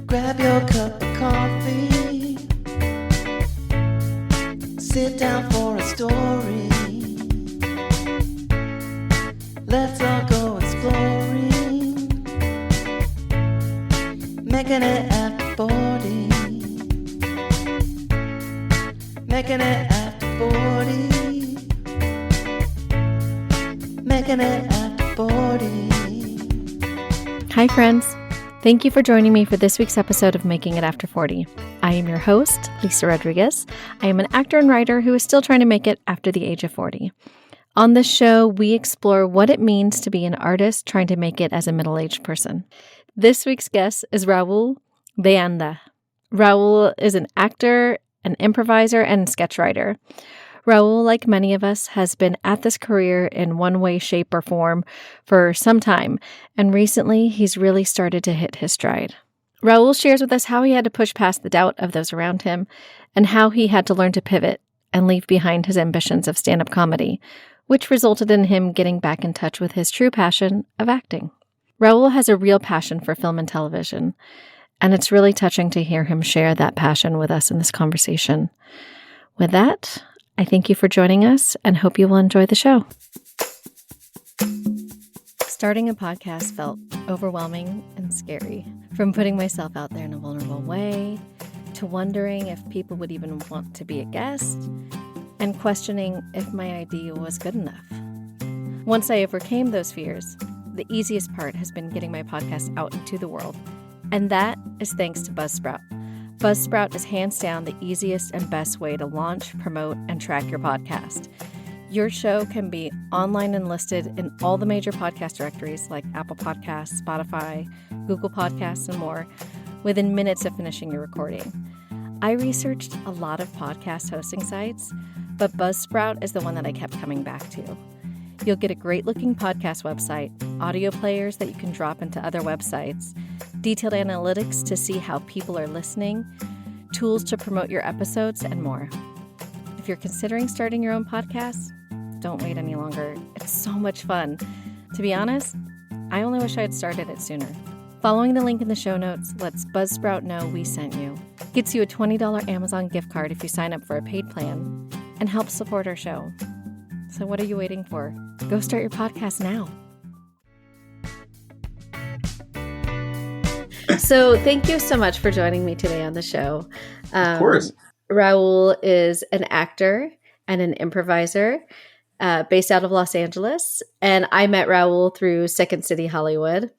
Grab your cup of coffee. Sit down for a story. Let's all go exploring. Making it after 40. Making it after 40. Making it after 40. Hi, friends. Thank you for joining me for this week's episode of Making It After 40. I am your host, Lisa Rodriguez. I am an actor and writer who is still trying to make it after the age of 40. On this show, we explore what it means to be an artist trying to make it as a middle-aged person. This week's guest is Raul De Anda. Raul is an actor, an improviser, and sketch writer. Raul, like many of us, has been at this career in one way, shape, or form for some time, and recently he's really started to hit his stride. Raul shares with us how he had to push past the doubt of those around him, and how he had to learn to pivot and leave behind his ambitions of stand-up comedy, which resulted in him getting back in touch with his true passion of acting. Raul has a real passion for film and television, and it's really touching to hear him share that passion with us in this conversation. With that, I thank you for joining us and hope you will enjoy the show. Starting a podcast felt overwhelming and scary. From putting myself out there in a vulnerable way, to wondering if people would even want to be a guest, and questioning if my idea was good enough. Once I overcame those fears, the easiest part has been getting my podcast out into the world. And that is thanks to Buzzsprout. Buzzsprout is hands down the easiest and best way to launch, promote, and track your podcast. Your show can be online and listed in all the major podcast directories like Apple Podcasts, Spotify, Google Podcasts, and more within minutes of finishing your recording. I researched a lot of podcast hosting sites, but Buzzsprout is the one that I kept coming back to. You'll get a great-looking podcast website, audio players that you can drop into other websites, detailed analytics to see how people are listening, tools to promote your episodes, and more. If you're considering starting your own podcast, don't wait any longer. It's so much fun. To be honest, I only wish I had started it sooner. Following the link in the show notes lets Buzzsprout know we sent you. Gets you a $20 Amazon gift card if you sign up for a paid plan, and helps support our show. So what are you waiting for? Go start your podcast now. So thank you so much for joining me today on the show. Of course. Raul is an actor and an improviser based out of Los Angeles. And I met Raul through Second City Hollywood.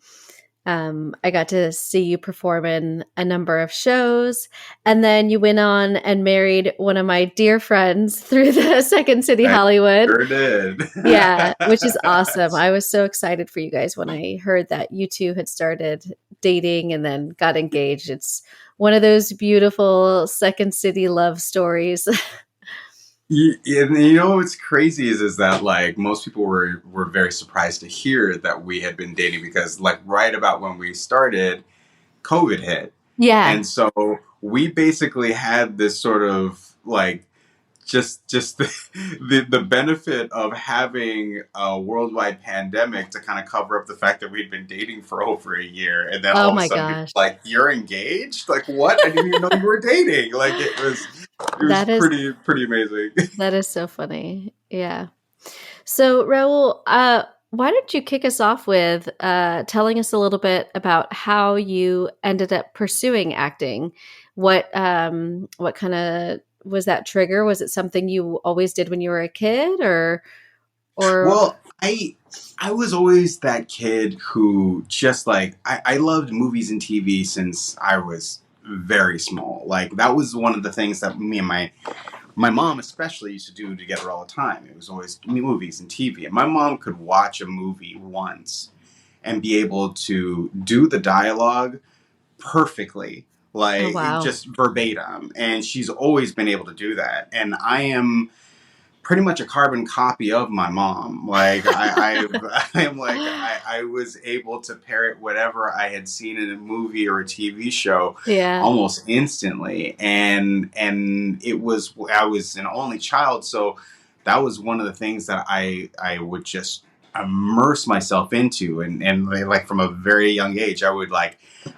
I got to see you perform in a number of shows. And then you went on and married one of my dear friends through the Second City Hollywood. Sure did. Yeah, which is awesome. I was so excited for you guys when I heard that you two had started dating and then got engaged. It's one of those beautiful Second City love stories. You know what's crazy is that like most people were very surprised to hear that we had been dating because like right about when we started, COVID hit. Yeah. And so we basically had this sort of like just the benefit of having a worldwide pandemic to kind of cover up the fact that we'd been dating for over a year. And then all of a sudden, people were like, you're engaged? Like, what? I didn't even know you were dating. Like, it was pretty amazing. That is so funny. Yeah. So, Raul, why don't you kick us off with telling us a little bit about how you ended up pursuing acting? What kind of was that trigger? Was it something you always did when you were a kid, or? Well, I was always that kid who just like I loved movies and TV since I was very small. Like that was one of the things that me and my mom especially used to do together all the time. It was always movies and TV. And my mom could watch a movie once and be able to do the dialogue perfectly. Like, just verbatim. And she's always been able to do that. And I am pretty much a carbon copy of my mom. Like, I was able to parrot whatever I had seen in a movie or a TV show almost instantly. And I was an only child. So that was one of the things that I would just immerse myself into. And like from a very young age, I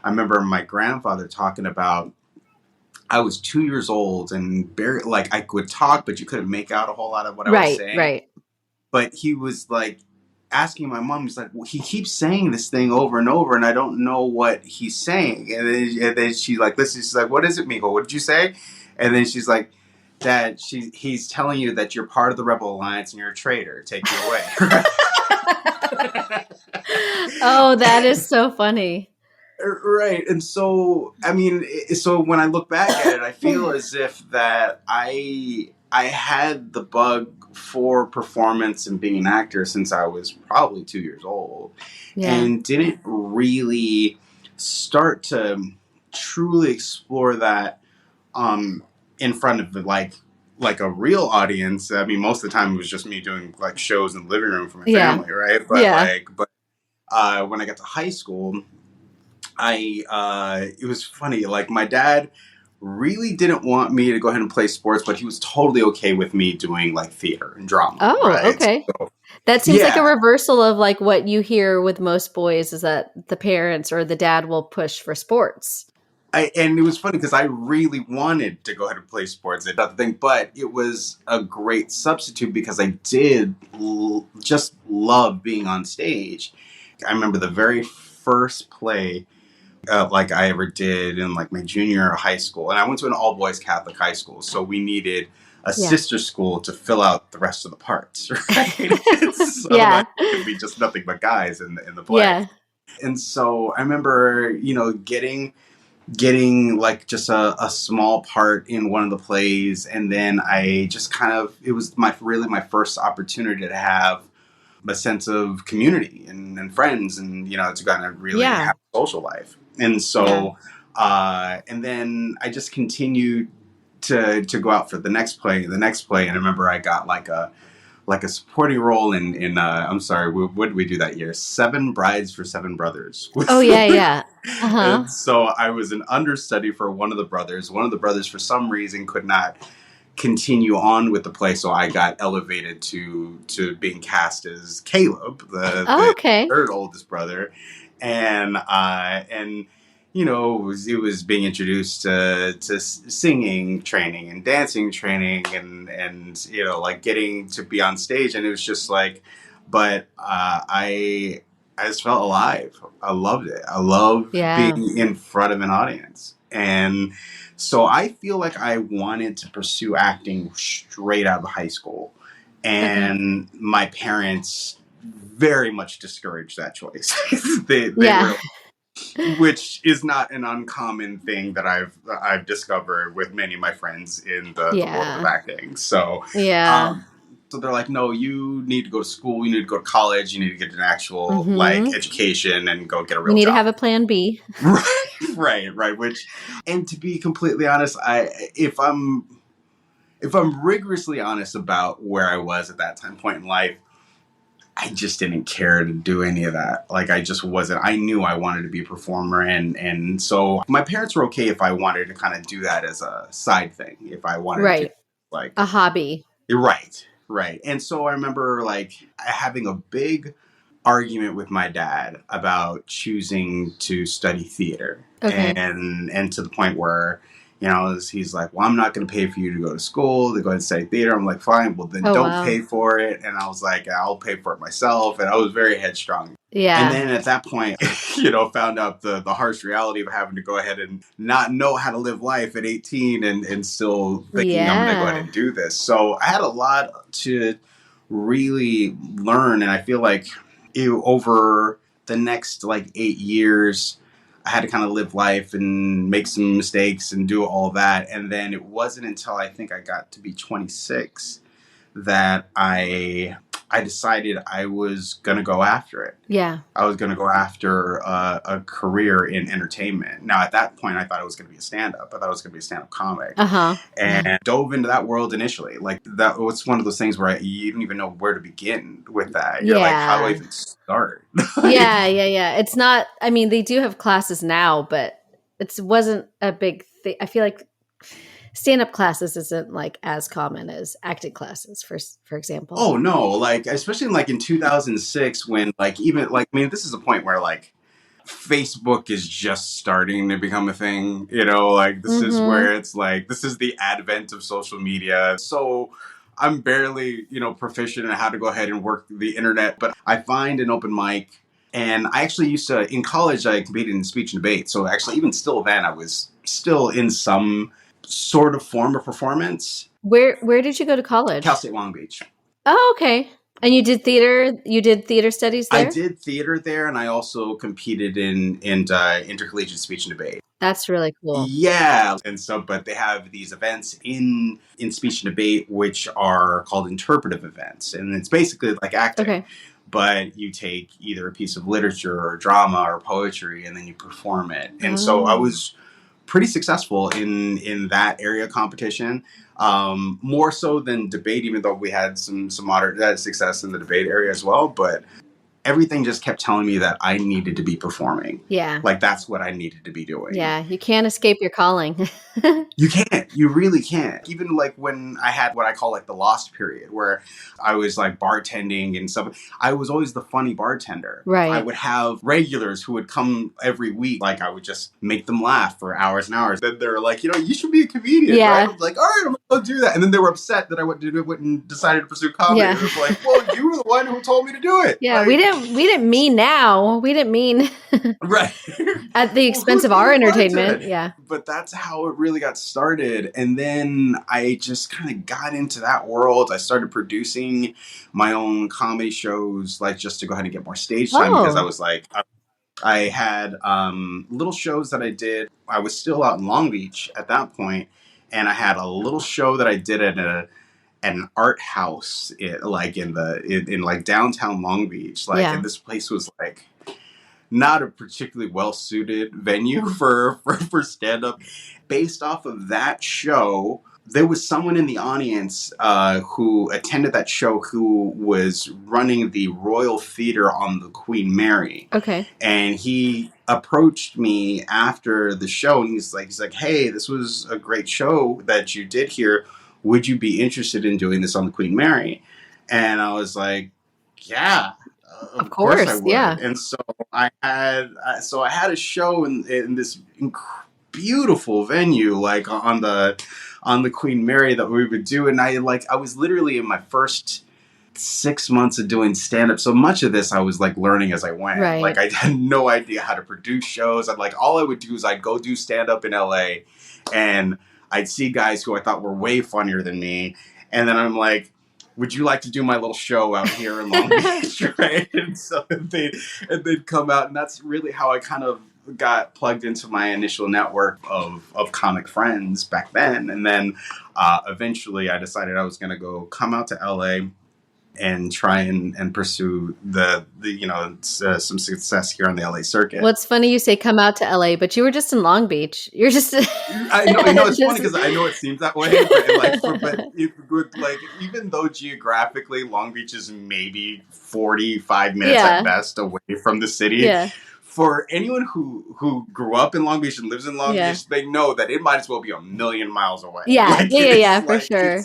remember my grandfather talking about, I was 2 years old and barely, like, I could talk, but you couldn't make out a whole lot of what I was Right, saying. right. But he was like asking my mom, he's like, well, he keeps saying this thing over and over, and I don't know what he's saying. And then she's like, listen, she's like, what is it, Mijo? What did you say? And then she's like, that he's telling you that you're part of the Rebel Alliance and you're a traitor. Take you away. Oh, that is so funny. Right. And so, I mean, so when I look back at it, I feel as if that I had the bug for performance and being an actor since I was probably 2 years old, Yeah. and didn't really start to truly explore that in front of like a real audience. I mean, most of the time it was just me doing like shows in the living room for my Yeah. family, right? But Yeah. when I got to high school, it was funny. Like, my dad really didn't want me to go ahead and play sports, but he was totally okay with me doing like theater and drama. Oh, Right? okay. So, That seems like a yeah. reversal of like what you hear with most boys is that the parents or the dad will push for sports. And it was funny because I really wanted to go ahead and play sports and other thing, but it was a great substitute because I did just love being on stage. I remember the very first play like I ever did in like my junior year of high school, and I went to an all boys Catholic high school, so we needed a Yeah. sister school to fill out the rest of the parts, right? So Yeah. that it could be just nothing but guys in the play. Yeah. And so I remember, getting like just a small part in one of the plays, and then I just kind of, it was my first opportunity to have a sense of community and friends, and to kind of really Yeah. have a social life. And so and then I just continued to go out for the next play, and I remember I got like a supporting role in I'm sorry, what did we do that year? Seven Brides for Seven Brothers. Oh, yeah, yeah. Uh-huh. And so I was an understudy for one of the brothers. One of the brothers, for some reason, could not continue on with the play, so I got elevated to being cast as Caleb, the Okay. third oldest brother. And it was being introduced to singing training and dancing training, and like getting to be on stage, and it was just like, but I just felt alive. I loved it. I loved being in front of an audience. And so I feel like I wanted to pursue acting straight out of high school. And my parents very much discouraged that choice. they were, which is not an uncommon thing that I've discovered with many of my friends in the world of acting. So so they're like, no, you need to go to school, you need to go to college, you need to get an actual like education and go get a real job. You need to have a plan B. Right. Which, and to be completely honest, if I'm rigorously honest about where I was at that point in life, I just didn't care to do any of that. Like, I just wasn't. I knew I wanted to be a performer, and so my parents were okay if I wanted to kind of do that as a side thing. If I wanted to, like, a hobby. Right. And so I remember like having a big argument with my dad about choosing to study theater, and to the point where he's like, well, I'm not going to pay for you to go to school to go ahead and study theater. I'm like, fine, well then don't pay for it. And I was like, I'll pay for it myself. And I was very headstrong. And then at that point, found out the harsh reality of having to go ahead and not know how to live life at 18 and still thinking I'm going to go ahead and do this. So I had a lot to really learn. And I feel like over the next like 8 years, I had to kind of live life and make some mistakes and do all that. And then it wasn't until I think I got to be 26 that I decided I was going to go after it. Yeah. I was going to go after a career in entertainment. Now, at that point, I thought it was going to be a stand-up. I thought it was going to be a stand-up comic. And dove into that world initially. Like, that was one of those things where you don't even know where to begin with that. You're like, how do I even start? Yeah. It's not, I mean, they do have classes now, but it wasn't a big thing. I feel like stand-up classes isn't like as common as acting classes, for example. Oh no, like especially like in 2006 when like even like I mean this is a point where like Facebook is just starting to become a thing, you know, like this is Mm-hmm. where it's like this is the advent of social media. So I'm barely, you know, proficient in how to go ahead and work the internet, but I find an open mic and I actually used to in college I competed in speech and debate. So actually even still then I was still in some sort of form of performance. Where did you go to Cal college? State Long Beach. Oh, okay. And you did theater? You did theater studies I there? did theater there, and I also competed in intercollegiate speech and debate. That's really cool. Yeah, and so but they have these events in speech and debate which are called interpretive events, and it's basically like acting. Okay. But you take either a piece of literature or drama or poetry, and then you perform it. And so I Oh. was pretty successful in that area of competition, more so than debate, even though we had some moderate success in the debate area as well. But everything just kept telling me that I needed to be performing. Yeah. Like that's what I needed to be doing. Yeah. You can't escape your calling. You can't. You really can't. Even like when I had what I call like the lost period where I was like bartending and stuff, I was always the funny bartender. Right. I would have regulars who would come every week. Like I would just make them laugh for hours and hours. Then they're like, you know, you should be a comedian, Yeah. right? I'm like, all right, I'm going to do that. And then they were upset that I went and decided to pursue comedy. Yeah. It was like, well, you were the one who told me to do it. Yeah. Like, We didn't mean now. We didn't mean right. at the expense of Well, our who's gonna entertainment. bartend? Yeah. But that's how it really got started. And then I just kind of got into that world. I started producing my own comedy shows, like just to go ahead and get more stage time because I Oh. was like, I had little shows that I did. I was still out in Long Beach at that point, and I had a little show that I did at an art house, in like downtown Long Beach. Like, Yeah. and this place was like not a particularly well suited venue for stand up. Based off of that show, there was someone in the audience who attended that show who was running the Royal Theater on the Queen Mary. Okay. And he approached me after the show and he's like, hey, this was a great show that you did here. Would you be interested in doing this on the Queen Mary? And I was like, yeah. Of course I would. Yeah. And so I had a show in this beautiful venue, like on the Queen Mary that we would do, and I was literally in my first 6 months of doing stand up. So much of this I was like learning as I went. Right. Like I had no idea how to produce shows. I'd like all I would do is I'd go do stand up in LA, and I'd see guys who I thought were way funnier than me, and then I'm like, would you like to do my little show out here in Long Beach, right? And so they'd come out, and that's really how I kind of got plugged into my initial network of comic friends back then. And then eventually I decided I was going to go come out to LA and try and pursue the some success here on the LA circuit. Well, it's funny you say come out to LA, but you were just in Long Beach. You're just. I know it's funny because I know it seems that way, but like even though geographically Long Beach is maybe 45 minutes at best away from the city. Yeah. For anyone who grew up in Long Beach and lives in Long Beach, they know that it might as well be a million miles away. Yeah, for sure.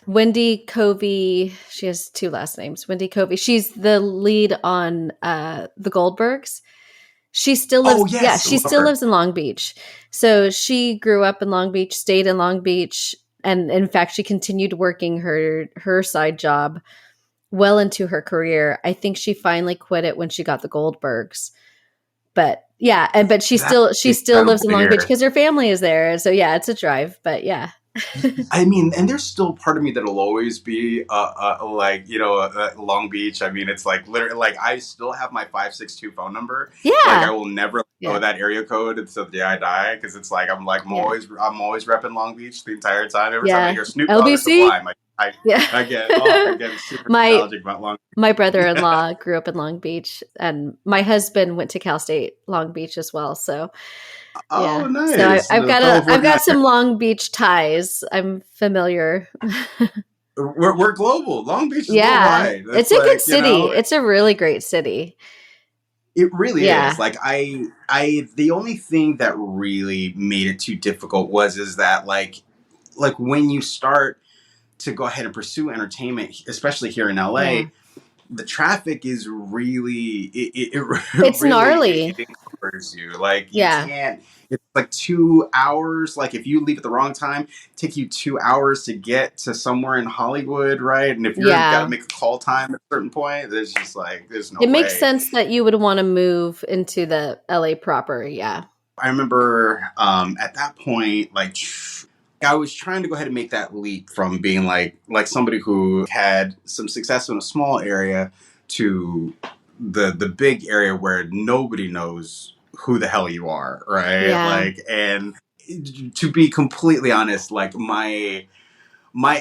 Wendy Covey, she has two last names. Wendy Covey, she's the lead on The Goldbergs. She still lives. She still lives in Long Beach. So she grew up in Long Beach, stayed in Long Beach, and in fact, she continued working her side job well into her career. I think she finally quit it when she got The Goldbergs. But yeah, but she still lives in Long Beach because her family is there. So yeah, it's a drive. But yeah. I mean, and there's still part of me that'll always be Long Beach. I mean, it's like literally like I still have my 562 phone number. Yeah, like I will never know that area code until the day I die because it's like I'm always repping Long Beach the entire time. Every time I hear Snoop Dogg or Sublime, I get super nostalgic about Long Beach. My brother-in-law grew up in Long Beach, and my husband went to Cal State Long Beach as well. So. Oh, nice! So I've got some Long Beach ties. I'm familiar. We're global. Long Beach is worldwide. It's a good city. It's a really great city. It really is. Like the only thing that really made it too difficult is that like like when you start to go ahead and pursue entertainment, especially here in LA, Yeah. the traffic is really it It's really gnarly. it encumbers you. Like you Yeah. can't. It's like 2 hours. Like if you leave at the wrong time, take you 2 hours to get to somewhere in Hollywood, right? And if you're got to Yeah. make a call time at a certain point, there's just like there's no It makes way. sense that you would want to move into the LA proper. Yeah. I remember at that point, like I was trying to go ahead and make that leap from being like somebody who had some success in a small area to the big area where nobody knows who the hell you are, right? Yeah. Like, and to be completely honest, like my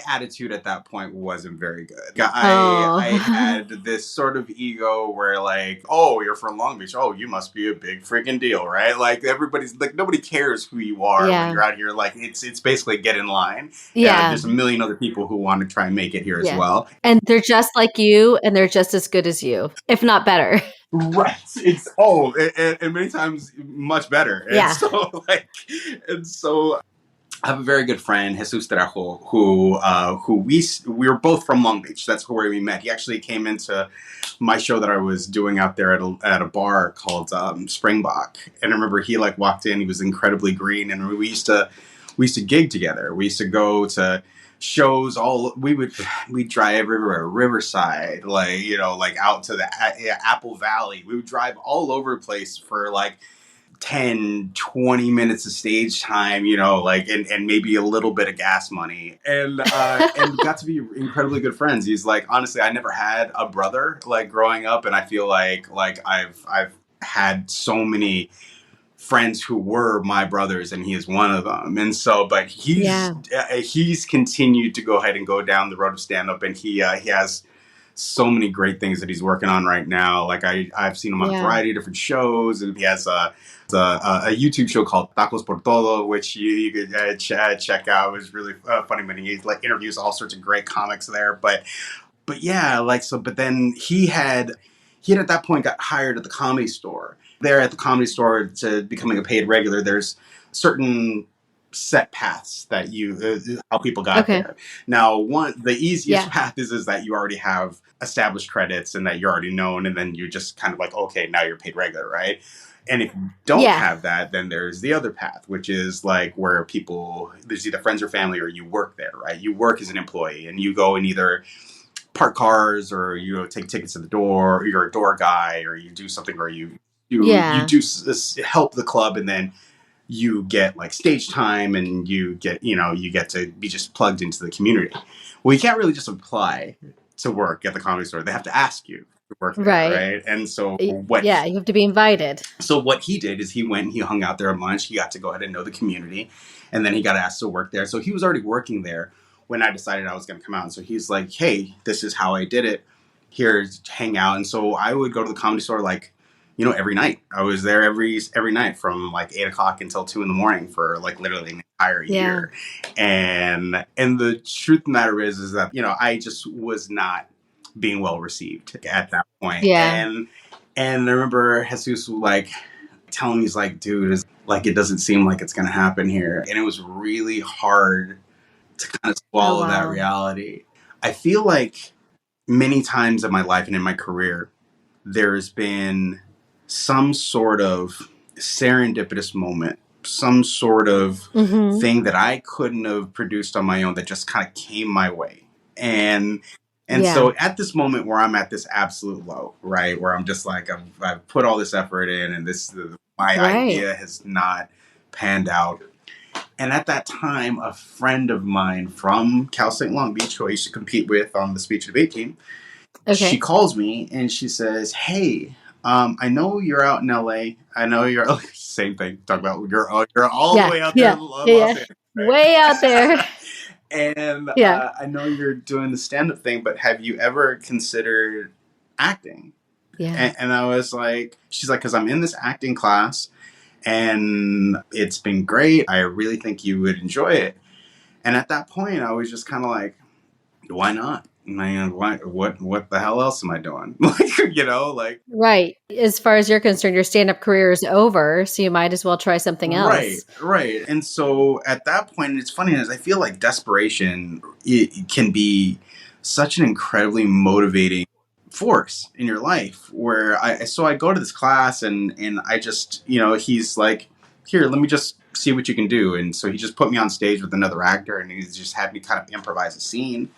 attitude at that point wasn't very good. I had this sort of ego where like, oh, you're from Long Beach. Oh, you must be a big freaking deal, right? Like everybody's like nobody cares who you are when you're out here. Like it's basically get in line. Yeah. There's a million other people who want to try and make it here as well. And they're just like you, and they're just as good as you, if not better. Right. It's and many times much better. Yeah. And so I have a very good friend, Jesus Trejo, who we were both from Long Beach. That's where we met. He actually came into my show that I was doing out there at a bar called Springbok. And I remember he like walked in. He was incredibly green, and we used to gig together. We used to go to shows. We'd drive everywhere, Riverside, like like out to the Apple Valley. We would drive all over the place for like 10-20 minutes of stage time, like and maybe a little bit of gas money, and got to be incredibly good friends. He's like, honestly, I never had a brother like growing up, and I feel like I've had so many friends who were my brothers, and he is one of them. And so, but he's continued to go ahead and go down the road of stand up, and he has so many great things that he's working on right now. Like I've seen him on a variety of different shows, and he has a YouTube show called Tacos por Todo, which you could check out. It was really funny when he like interviews all sorts of great comics there. But yeah, like so. But then he had at that point got hired at the Comedy Store. There at the Comedy Store to becoming a paid regular, there's certain set paths that how people got there. Now, the easiest path is that you already have established credits and that you're already known, and then you're just kind of like, okay, now you're paid regular, right? And if you don't have that, then there's the other path, which is like where there's either friends or family, or you work there, right? You work as an employee, and you go and either park cars, or take tickets to the door, or you're a door guy, or you do something where you do help the club, and then you get like stage time, and you get to be just plugged into the community. Well, you can't really just apply to work at the Comedy Store. They have to ask you to work there, right? And so you have to be invited. So what he did is he went and he hung out there at lunch. He got to go ahead and know the community, and then he got asked to work there. So he was already working there when I decided I was going to come out. And so he's like, hey, this is how I did it. Here's hang out. And so I would go to the Comedy Store like, every night. I was there every night from like 8 o'clock until 2 a.m. for like literally an entire year. And the truth of the matter is that, I just was not being well received at that point. And I remember Jesus like telling me, he's like, dude, it's like, it doesn't seem like it's going to happen here. And it was really hard to kind of swallow that reality. I feel like many times in my life and in my career, there's been some sort of serendipitous moment, some sort of thing that I couldn't have produced on my own that just kind of came my way. And so at this moment where I'm at this absolute low, right, where I'm just like, I've put all this effort in, and my idea has not panned out. And at that time, a friend of mine from Cal State Long Beach, who I used to compete with on the speech and debate team, she calls me and she says, hey, I know you're out in LA. I know you're same thing. Talk about you're all the way out there in Los Angeles, right? Way out there. And I know you're doing the stand-up thing, but have you ever considered acting? And I was like, she's like, because I'm in this acting class and it's been great. I really think you would enjoy it. And at that point, I was just kind of like, why not? man, what the hell else am I doing? Like, like, Right. As far as you're concerned, your stand-up career is over, so you might as well try something right, else. right. And so at that point, it's funny as I feel like desperation it can be such an incredibly motivating force in your life. Where I go to this class and I just he's like, here, let me just see what you can do. And so he just put me on stage with another actor, and he just had me kind of improvise a scene.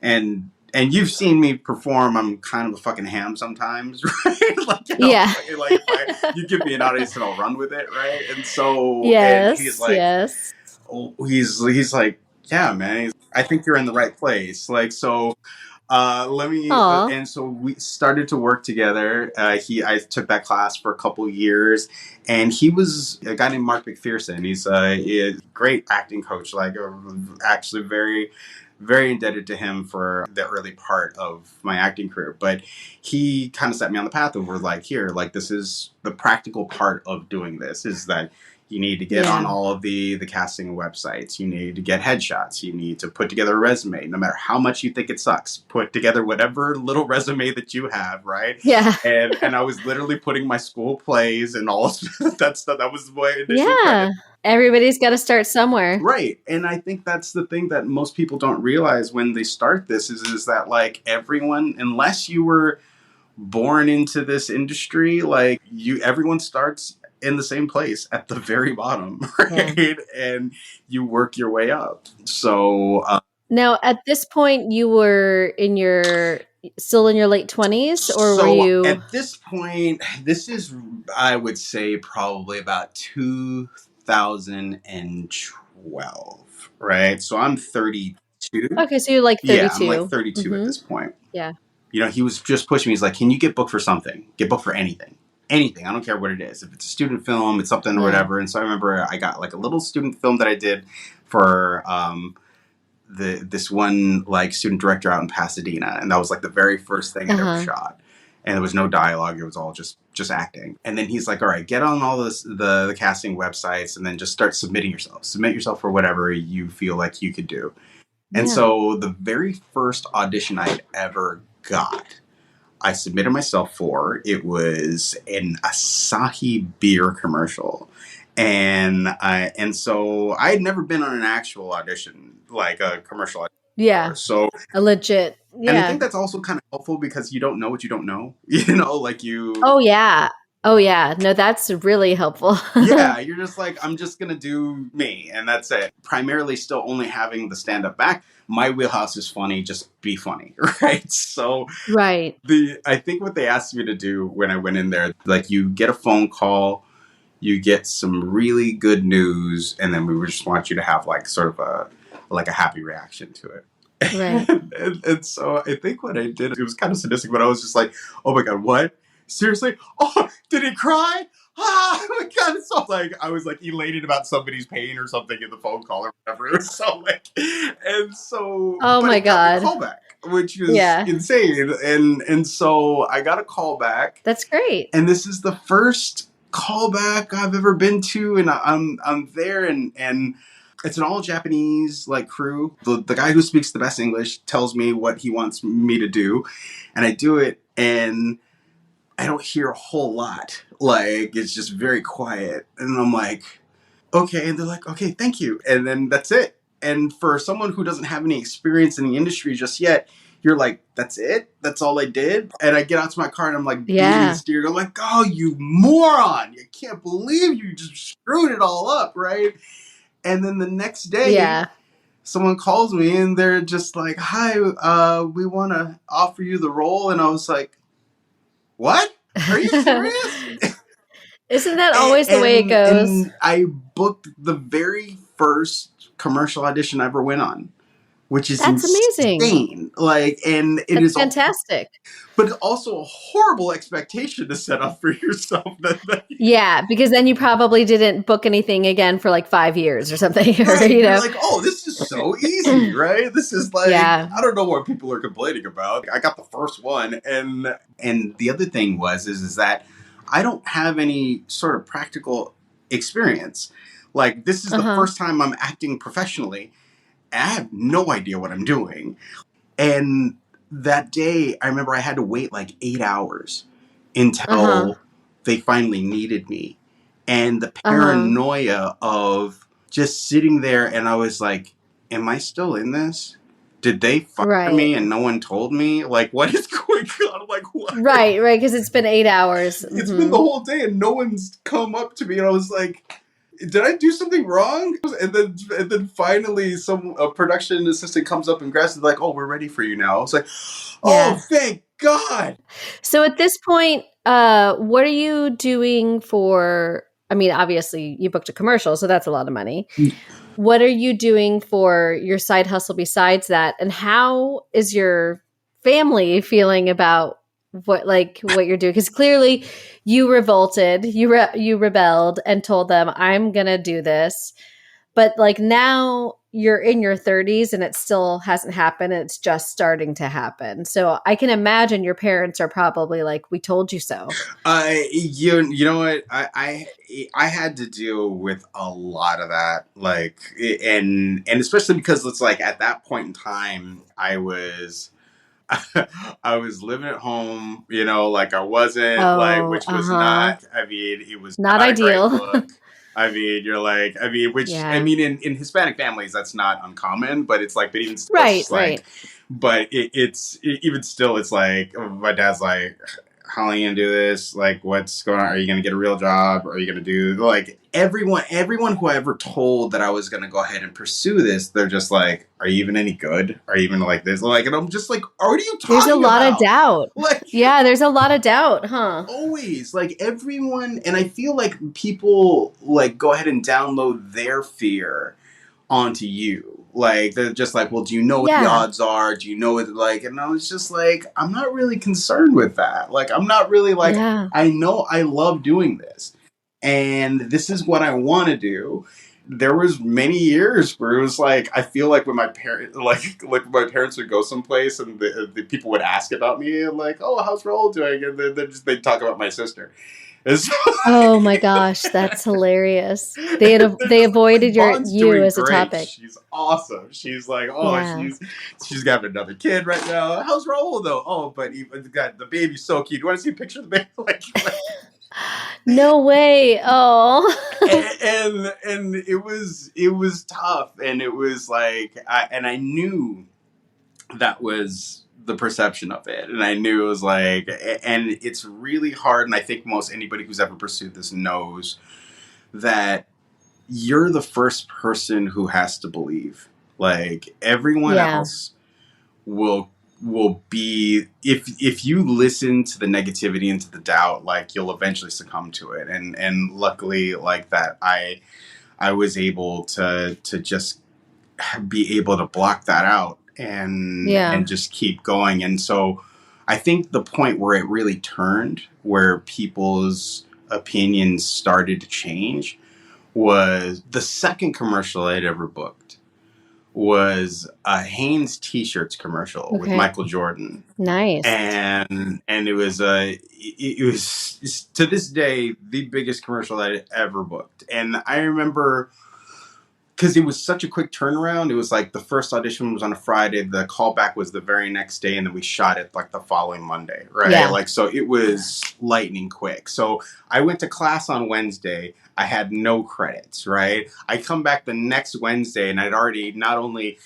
And you've seen me perform. I'm kind of a fucking ham sometimes, right? Like, Yeah. like if you give me an audience and I'll run with it, right? And so, and he's Yes, like, yes. oh, he's like, yeah, man, I think you're in the right place. Like, so let me, Aw. and so we started to work together. I took that class for a couple years, and he was a guy named Mark McPherson. He's a great acting coach, like actually very, very indebted to him for the early part of my acting career. But he kind of set me on the path over like, here, like this is the practical part of doing this is that you need to get on Yeah. all of the casting websites. You need to get headshots. You need to put together a resume. No matter how much you think it sucks, put together whatever little resume that you have, right? Yeah. And I was literally putting my school plays and all that stuff. That was my initial Yeah. Everybody's got to start somewhere. right. And I think that's the thing that most people don't realize when they start this is that like everyone, unless you were born into this industry, like everyone starts in the same place at the very bottom, right? Yeah. And you work your way up. So Now, at this point, you were still in your late 20s, or were so you? at this point, this is I would say probably about 2012, right? So I'm 32. Okay, so you're like Yeah, I'm like 32. 32 at Mm-hmm. this point. Yeah. He was just pushing me. He's like, can you get booked for something? Get booked for anything. Anything. I don't care what it is. If it's a student film, it's something or Yeah. whatever. And so I remember I got like a little student film that I did for this one like student director out in Pasadena. And that was like the very first thing I ever shot. And there was no dialogue. It was all just acting. And then he's like, all right, get on all the casting websites and then just start submitting yourself. Submit yourself for whatever you feel like you could do. And Yeah. so the very first audition I ever got, I submitted myself for. It was an Asahi beer commercial. And so I had never been on an actual audition, like a commercial audition Yeah. before. So A legit. and I Yeah. think that's also kind of helpful because you don't know what you don't know. Like you Oh, yeah. Oh, yeah. No, that's really helpful. yeah, you're just like, I'm just gonna do me, and that's it. Primarily still only having the stand-up back. My wheelhouse is funny, just be funny, right? So Right. I think what they asked me to do when I went in there, like you get a phone call, you get some really good news, and then we would just want you to have like sort of a happy reaction to it. Right. And so I think what I did, it was kind of sadistic, but I was just like, oh my God, what? Seriously? Oh, did he cry? Ah, oh my God, it's so like I was like elated about somebody's pain or something in the phone call or whatever. It was so like, and so Oh but my it got me God. a callback, which was Yeah. insane. And so I got a call back, That's great. and this is the first callback I've ever been to, and I'm there, and it's an all Japanese like crew. The guy who speaks the best English tells me what he wants me to do, and I do it, and I don't hear a whole lot. Like it's just very quiet, and I'm like, okay, and they're like, okay, thank you, and then that's it. And for someone who doesn't have any experience in the industry just yet, you're like, that's it? That's all I did? And I get out to my car and I'm like beating the steering. I'm like, oh, you moron. I can't believe you just screwed it all up, right? And then the next day, someone calls me and they're just like, hi, we want to offer you the role. And I was like, what? Are you serious? Isn't that always the way it goes? And I booked the very first commercial audition I ever went on, which is That's amazing. insane. Like, and it That's is fantastic. But it's also a horrible expectation to set up for yourself. Yeah, because then you probably didn't book anything again for like 5 years or something. Right. Or, You're like, oh, this is so easy, right? This is like, Yeah. I don't know what people are complaining about. I got the first one, and the other thing is that I don't have any sort of practical experience. Like, this is the first time I'm acting professionally, and I have no idea what I'm doing. And that day, I remember I had to wait like 8 hours Uh-huh. until they finally needed me. And the Uh-huh. paranoia of just sitting there, and I was like, am I still in this? Did they fire Right. me and no one told me? Like, what is going on? Like, what? Right, right, because it's been 8 hours. It's been the Mm-hmm. whole day and no one's come up to me. And I was like, did I do something wrong? And then finally some a production assistant comes up and grabs it like, oh, we're ready for you now. I was like, oh, Yeah. thank God. So at this point, what are you doing for? I mean, obviously you booked a commercial, so that's a lot of money. What are you doing for your side hustle besides that? And how is your family feeling about what you're doing? Because clearly you revolted, you rebelled and told them, I'm gonna do this. But like now you're in your 30s and it still hasn't happened and it's just starting to happen. So I can imagine your parents are probably like, we told you so. You know what? I had to deal with a lot of that, like, and especially because it's like at that point in time, I was I was living at home, like I wasn't like, Oh, which was uh-huh. not, I mean, it was Not not a great ideal. look. I mean, you're like, I mean, which, I Yeah. mean, in Hispanic families, that's not uncommon, but it's like, but even still, it's Right, just like, right. but even still, it's like, my dad's like, how are you gonna do this? Like, what's going on? Are you gonna get a real job? Are you gonna do like everyone who I ever told that I was gonna go ahead and pursue this, they're just like, are you even any good? Are you even like this? Like, and I'm just like, what are you There's a talking lot of about? doubt. Like, Yeah, there's a lot of doubt, huh? always, like, everyone, and I feel like people like go ahead and download their fear onto you. Like, they're just like, well, do you know what the Yeah. odds are? Do you know what, like, and I was just like, I'm not really concerned with that. Like, I'm not really like, Yeah. I know I love doing this and this is what I want to do. There was many years where it was like, I feel like when my parents, like when my parents would go someplace and the people would ask about me, like, oh, how's Raul doing? And they'd talk about my sister. And so, Oh my gosh, that's hilarious. they're They just like, avoided Vaughn's you doing as a great. topic. She's awesome. She's like, oh, Yeah. she's got another kid right now. How's Raul though? Oh, but he got the baby's so cute. Do you want to see a picture of the baby? No way. Oh. And it was tough, and it was like, I knew that was the perception of it, and I knew it was like, and it's really hard, and I think most anybody who's ever pursued this knows that you're the first person who has to believe. Like, everyone Yeah. else will be, if you listen to the negativity and to the doubt, like, you'll eventually succumb to it. And luckily, like, that I was able to just be able to block that out Yeah. and just keep going. And so I think the point where it really turned, where people's opinions started to change, was the second commercial I'd ever booked was a Hanes t-shirts commercial with Okay. Michael Jordan. Nice. And it was to this day the biggest commercial I'd ever booked. And I remember, because it was such a quick turnaround. It was like the first audition was on a Friday, the callback was the very next day, and then we shot it like the following Monday, right? Yeah. Like, so it was lightning quick. So I went to class on Wednesday. I had no credits, right? I come back the next Wednesday, and I'd already not only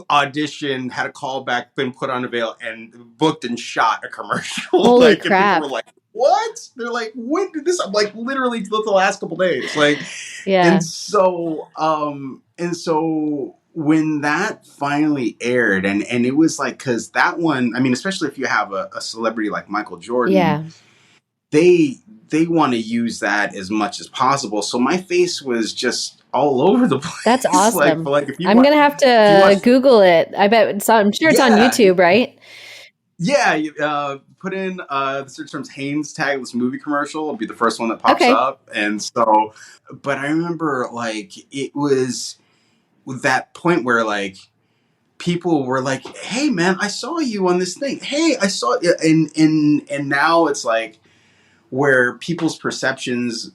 auditioned, had a callback, been put on a veil, and booked and shot a commercial. Holy Like, and people crap. were like, what? They're like, when did this? I'm like, literally the last couple days. Like, Yeah. and so when that finally aired, and it was like, because that one, I mean, especially if you have a celebrity like Michael Jordan, Yeah. they want to use that as much as possible. So my face was just all over the place. That's awesome. like if you I'm watch, gonna have if you to watch, Google it. I'm sure it's on yeah, YouTube, right? yeah, you, put in the search terms Hanes tagless movie commercial. It'll be the first one that pops Okay. up. And so, but I remember, like, it was that point where, like, people were like, hey man, I saw you on this thing. Hey, I saw it. And now it's like where people's perceptions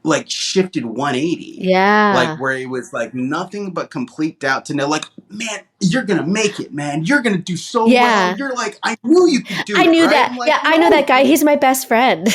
like shifted 180. Like, Yeah. where it was like nothing but complete doubt to know, like, man, you're gonna make it, man. You're gonna do so Yeah. well. You're like, I knew you could do I it, knew right? that. I'm like, Yeah, I know no. that guy. He's my best friend.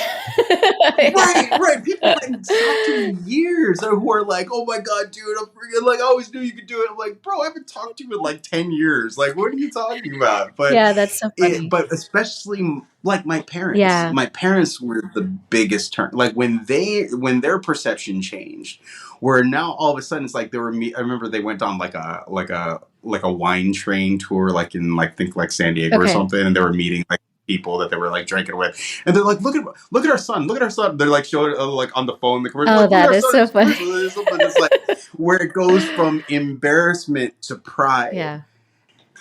Right. People hadn't talked to me in years, or who are like, "Oh my god, dude, I'm freaking like, I always knew you could do it." I'm like, bro, I haven't talked to you in like 10 years. Like, what are you talking about? But Yeah, that's so funny. but especially like my parents. Yeah. My parents were the biggest turn. Like when their perception changed, where now all of a sudden it's like they were. I remember they went on like a wine train tour, like in like think like San Diego or Okay. something, and they were meeting like people that they were like drinking with, and they're like, look at our son, look at our son. They're like showing like on the phone the commercial. Oh, Like, look at that our is son so in this funny. commercial. There's something that's like where it goes from embarrassment to pride. Yeah.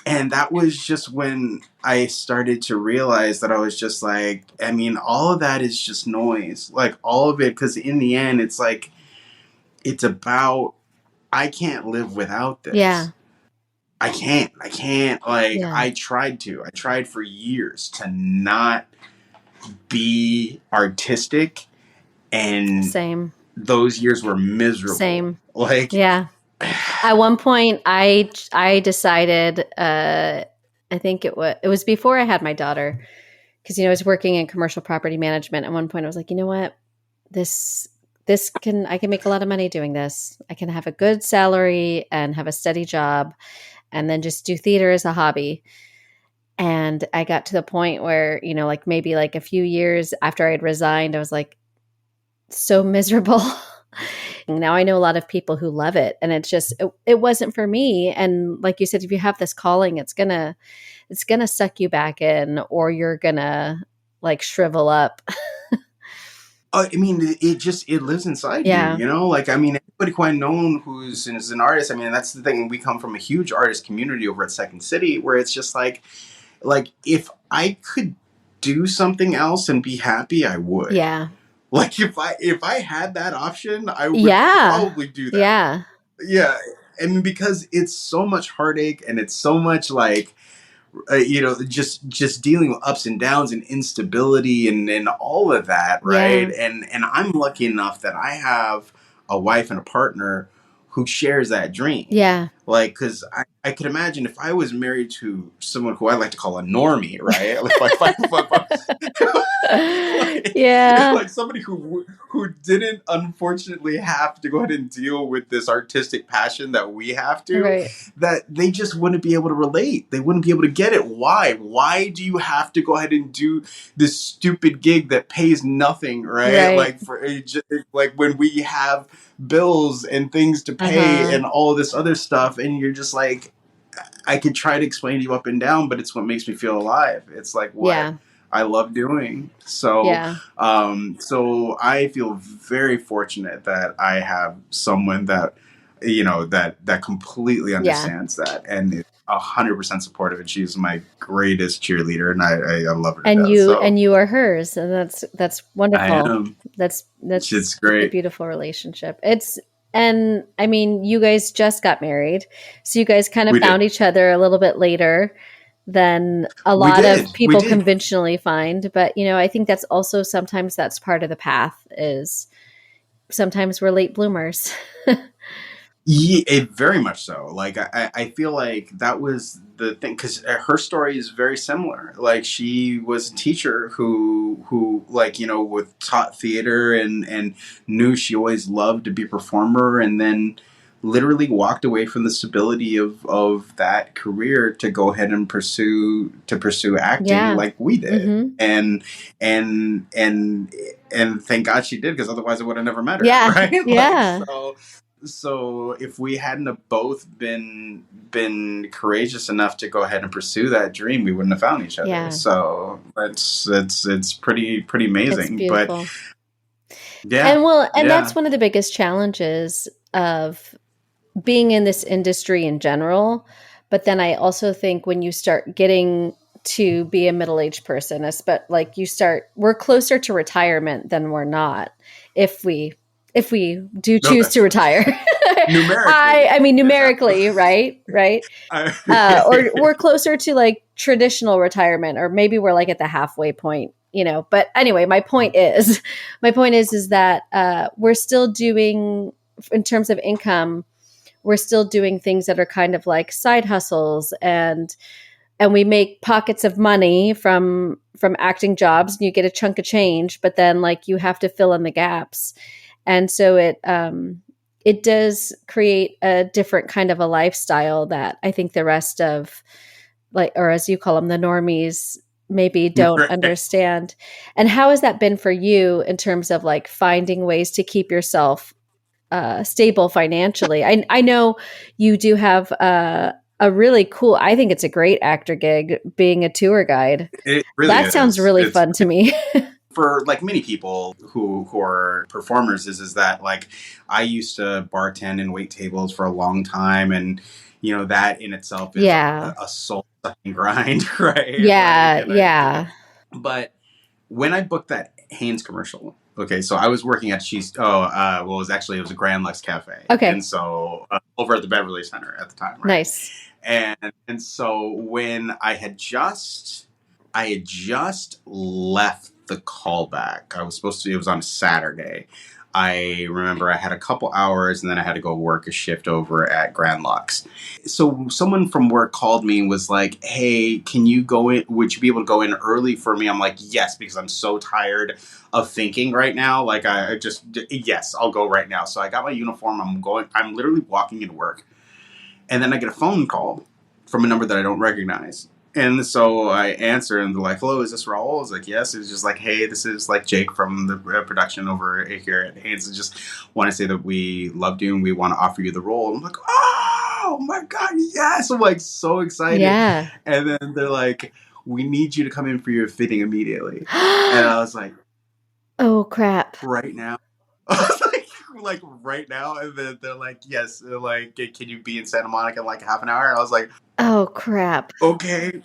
And that was just when I started to realize that I was just like, I mean, all of that is just noise. Like all of it, because in the end, it's like, it's about, I can't live without this. Yeah. I can't. Like, Yeah. I tried for years to not be artistic. And Same. those years were miserable. Same. Like, Yeah. At one point, I decided. I think it was before I had my daughter, because I was working in commercial property management. At one point, I was like, you know what, I can make a lot of money doing this. I can have a good salary and have a steady job, and then just do theater as a hobby. And I got to the point where like maybe like a few years after I had resigned, I was like so miserable. Now I know a lot of people who love it, and it's just it wasn't for me. And like you said, if you have this calling, it's gonna suck you back in, or you're gonna like shrivel up. I mean, it lives inside Yeah. you, Like, I mean, everybody quite known who's is an artist. I mean, that's the thing. We come from a huge artist community over at Second City, where it's just like if I could do something else and be happy, I would. Yeah. Like if I had that option, I would Yeah. probably do that. Yeah. Yeah. And because it's so much heartache and it's so much like, just dealing with ups and downs and instability and all of that. Right. Yeah. And I'm lucky enough that I have a wife and a partner who shares that dream. Yeah. Like, because I could imagine if I was married to someone who I like to call a normie, right? Yeah. Like somebody who didn't unfortunately have to go ahead and deal with this artistic passion that we have to, Right. that they just wouldn't be able to relate. They wouldn't be able to get it. Why? Why do you have to go ahead and do this stupid gig that pays nothing, right? Right. Like when we have bills and things to pay and all this other stuff, and you're just like, I could try to explain to you up and down, but it's what makes me feel alive. It's like what I love doing. So so I feel very fortunate that I have someone that that completely understands that and is 100% supportive, and she's my greatest cheerleader, and I love her to death. And you are hers, and that's wonderful. I am. That's It's great. a beautiful relationship. And I mean, you guys just got married, so you guys kind of found each other a little bit later than a lot of people conventionally find. But I think that's also sometimes that's part of the path, is sometimes we're late bloomers. Yeah, very much so. Like I feel like that was the thing, because her story is very similar. Like she was a teacher who like with taught theater and knew she always loved to be a performer, and then literally walked away from the stability of that career to go ahead and pursue acting like we did. And thank God she did, because otherwise I would have never met her. Right? Yeah. So if we hadn't have both been courageous enough to go ahead and pursue that dream, we wouldn't have found each other. Yeah. So it's pretty amazing. It's beautiful. But and that's one of the biggest challenges of being in this industry in general. But then I also think when you start getting to be a middle-aged person, we're closer to retirement than we're not, if we choose to retire. Numerically. I mean, numerically, right? Or we're closer to like traditional retirement, or maybe we're like at the halfway point, But anyway, my point is that we're still doing, in terms of income, we're still doing things that are kind of like side hustles, and we make pockets of money from acting jobs, and you get a chunk of change, but then like you have to fill in the gaps. And so it does create a different kind of a lifestyle that I think the rest of, like, or as you call them, the normies, maybe don't Right. understand. And how has that been for you in terms of like finding ways to keep yourself stable financially? I know you do have a really cool, I think it's a great actor gig, being a tour guide. It really That sounds is. really It's fun to me. for like many people who are performers is that like I used to bartend and wait tables for a long time, and that in itself is Yeah. a soul sucking grind, right? Yeah. Yeah. But when I booked that Hanes commercial, okay, so I was working at it was a Grand Lux Cafe. Okay. And so over at the Beverly Center at the time, right? Nice. And so when I had just left the callback. It was on a Saturday. I remember I had a couple hours and then I had to go work a shift over at Grand Lux. So someone from work called me and was like, "Hey, can you go in? Would you be able to go in early for me?" I'm like, "Yes," because I'm so tired of thinking right now. Like yes, I'll go right now. So I got my uniform. I'm literally walking into work. And then I get a phone call from a number that I don't recognize. And so I answer and they're like, "Hello, is this Raul?" I was like, "Yes." It was just like, "Hey, this is like Jake from the production over here at Haynes. I just want to say that we loved you and we want to offer you the role." And I'm like, "Oh my God, yes." I'm like so excited. Yeah. And then they're like, "We need you to come in for your fitting immediately." And I was like, oh, crap. "Right now?" I was like right now. And then they're like, "Yes." They're like, "Can you be in Santa Monica in like half an hour?" And I was like, oh, crap. "Okay."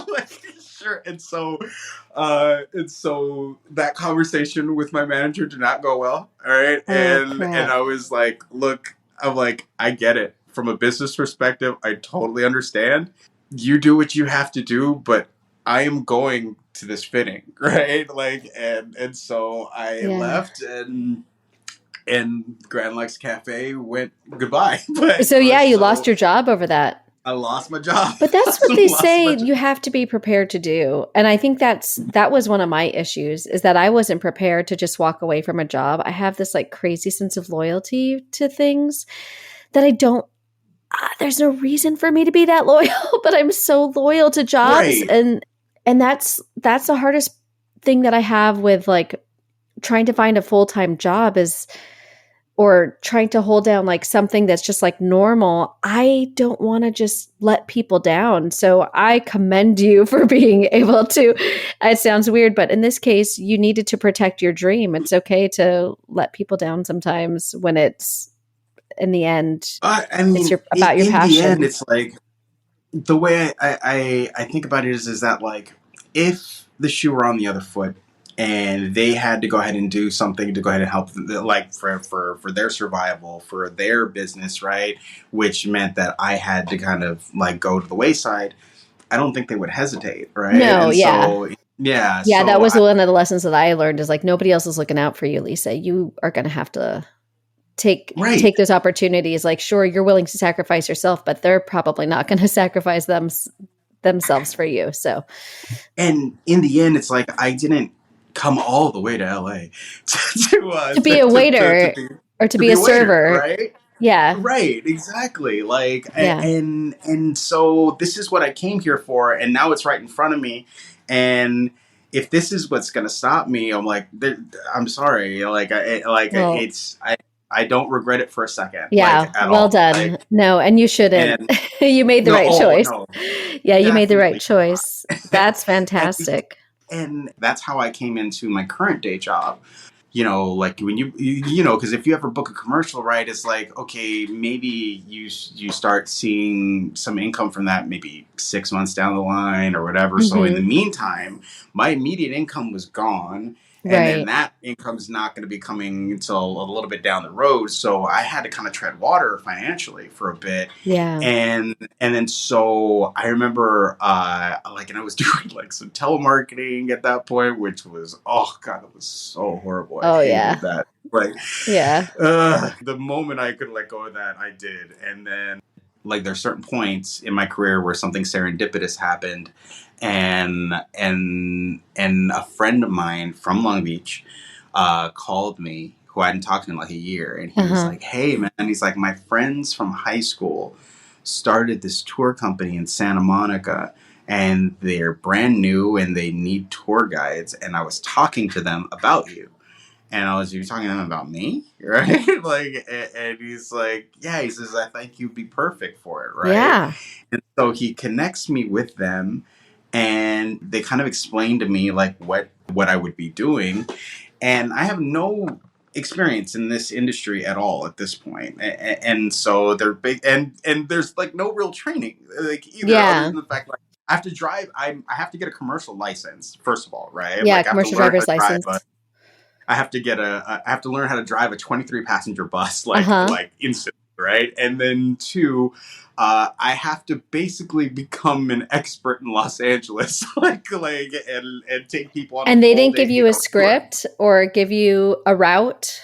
Like, sure. And so that conversation with my manager did not go well. All right. Oh, crap. And I was like, "Look, I'm like, I get it. From a business perspective, I totally understand. You do what you have to do, but I am going to this fitting." Right. Like, and so I left, and Grand Lux Cafe went goodbye. But So yeah, you lost your job over that. I lost my job. But that's what they say you have to be prepared to do. And I think that was one of my issues, is that I wasn't prepared to just walk away from a job. I have this like crazy sense of loyalty to things that I don't, there's no reason for me to be that loyal, but I'm so loyal to jobs. Right. And that's the hardest thing that I have with like trying to find a full-time job or trying to hold down like something that's just like normal. I don't want to just let people down. So I commend you for being able to, it sounds weird, but in this case, you needed to protect your dream. It's okay to let people down sometimes when it's, in the end, I mean, it's about your passion. In the end, it's like, the way I think about it is that like, if the shoe were on the other foot and they had to go ahead and do something to go ahead and help like for their survival, for their business, right, which meant that I had to kind of like go to the wayside, I don't think they would hesitate, right? No, and yeah. So, yeah. Yeah, so that was one of the lessons that I learned, is like, nobody else is looking out for you, Lisa. You are going to have to take those opportunities. Like, sure, you're willing to sacrifice yourself, but they're probably not going to sacrifice themselves for you. So, and in the end, it's like, I didn't come all the way to LA to be a waiter or to be a server, right? Yeah, right, exactly. Like, and so this is what I came here for, and now it's right in front of me, and if this is what's going to stop me, I'm like, I'm sorry. Like, I don't regret it for a second. Yeah, like, at well all. done. Like, no, and you shouldn't. You made the right choice. No, yeah, you made the right choice. That's fantastic. And that's how I came into my current day job. Like when you know, because if you ever book a commercial, right, it's like, okay, maybe you start seeing some income from that maybe 6 months down the line or whatever. So in the meantime, my immediate income was gone. And then that income's not going to be coming until a little bit down the road. So I had to kind of tread water financially for a bit. Yeah. And then so I remember, and I was doing like some telemarketing at that point, which was, oh God, it was so horrible. I hated that. Like, Yeah. the moment I could let go of that, I did. And then, like, there's certain points in my career where something serendipitous happened, and a friend of mine from Long Beach called me, who I hadn't talked to in like a year, and he was like, "Hey, man," he's like, "My friends from high school started this tour company in Santa Monica." And they're brand new and they need tour guides. And I was talking to them about you. And you talking to him about me, right? Like, and he's like, yeah, he says, I think you'd be perfect for it, right? Yeah. And so he connects me with them, and they kind of explain to me like what I would be doing. And I have no experience in this industry at all at this point. And so they're big, and there's like no real training, like either, other than the fact like I have to drive, I have to get a commercial license, first of all, right? Yeah, Like I have to commercial learn how driver's to drive license. I have to learn how to drive a 23 passenger bus, like instantly, right? And then two, I have to basically become an expert in Los Angeles, and take people on. And they didn't give you a script or give you a route?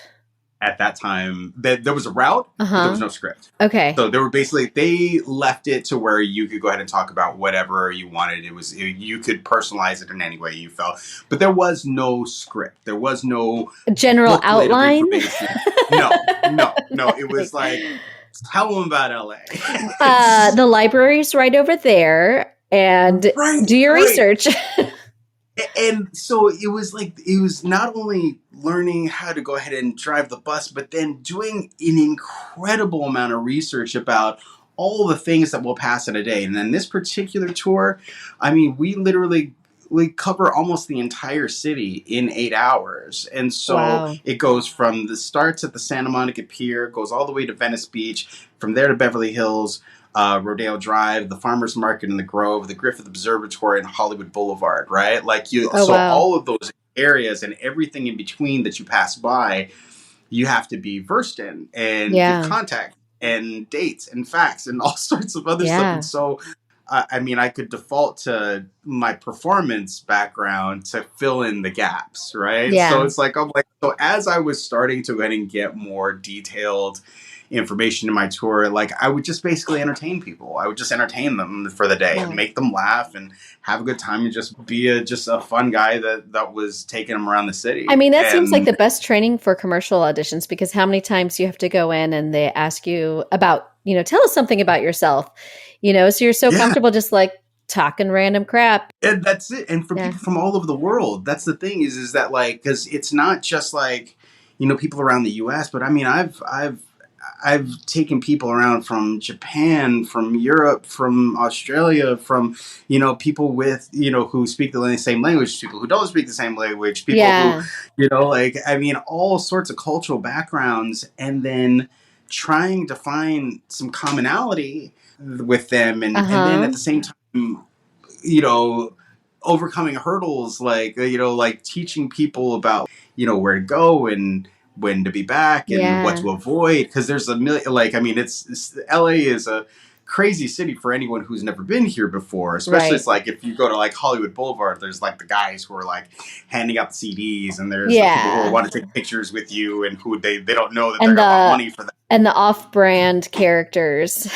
At that time, there was a route, but there was no script. Okay. So they left it to where you could go ahead and talk about whatever you wanted. You could personalize it in any way you felt, but there was no script. There was no general outline. No. It was like, tell them about LA. The library's right over there, and do your research. And so it was not only learning how to go ahead and drive the bus, but then doing an incredible amount of research about all the things that will pass in a day. And then this particular tour, I mean, we cover almost the entire city in 8 hours. And so it goes from starts at the Santa Monica Pier, goes all the way to Venice Beach, from there to Beverly Hills, Rodeo Drive, the Farmers Market in the Grove, the Griffith Observatory, and Hollywood Boulevard, right? All of those areas and everything in between that you pass by, you have to be versed in and give contact and dates and facts and all sorts of other stuff. And so, I mean, I could default to my performance background to fill in the gaps, right? Yeah. So it's like, so as I was starting to go ahead and get more detailed information in my tour, like I would just basically entertain people. I would just entertain them for the day and make them laugh and have a good time and just be a fun guy that was taking them around the city. I mean, that seems like the best training for commercial auditions, because how many times you have to go in and they ask you about, tell us something about yourself, so you're so comfortable just like talking random crap. And that's it. And for people from all over the world, that's the thing is that like, because it's not just like, people around the US, but I mean, I've taken people around from Japan, from Europe, from Australia, from, people with, who speak the same language, people who don't speak the same language, people who, all sorts of cultural backgrounds, and then trying to find some commonality with them. And then at the same time, overcoming hurdles, like teaching people about, where to go and when to be back and what to avoid, because there's a million, it's LA is a crazy city for anyone who's never been here before, especially it's like if you go to like Hollywood Boulevard, there's like the guys who are like handing out the CDs, and there's the people who want to take pictures with you and who they don't know that they're gonna want money for that, and the off-brand characters.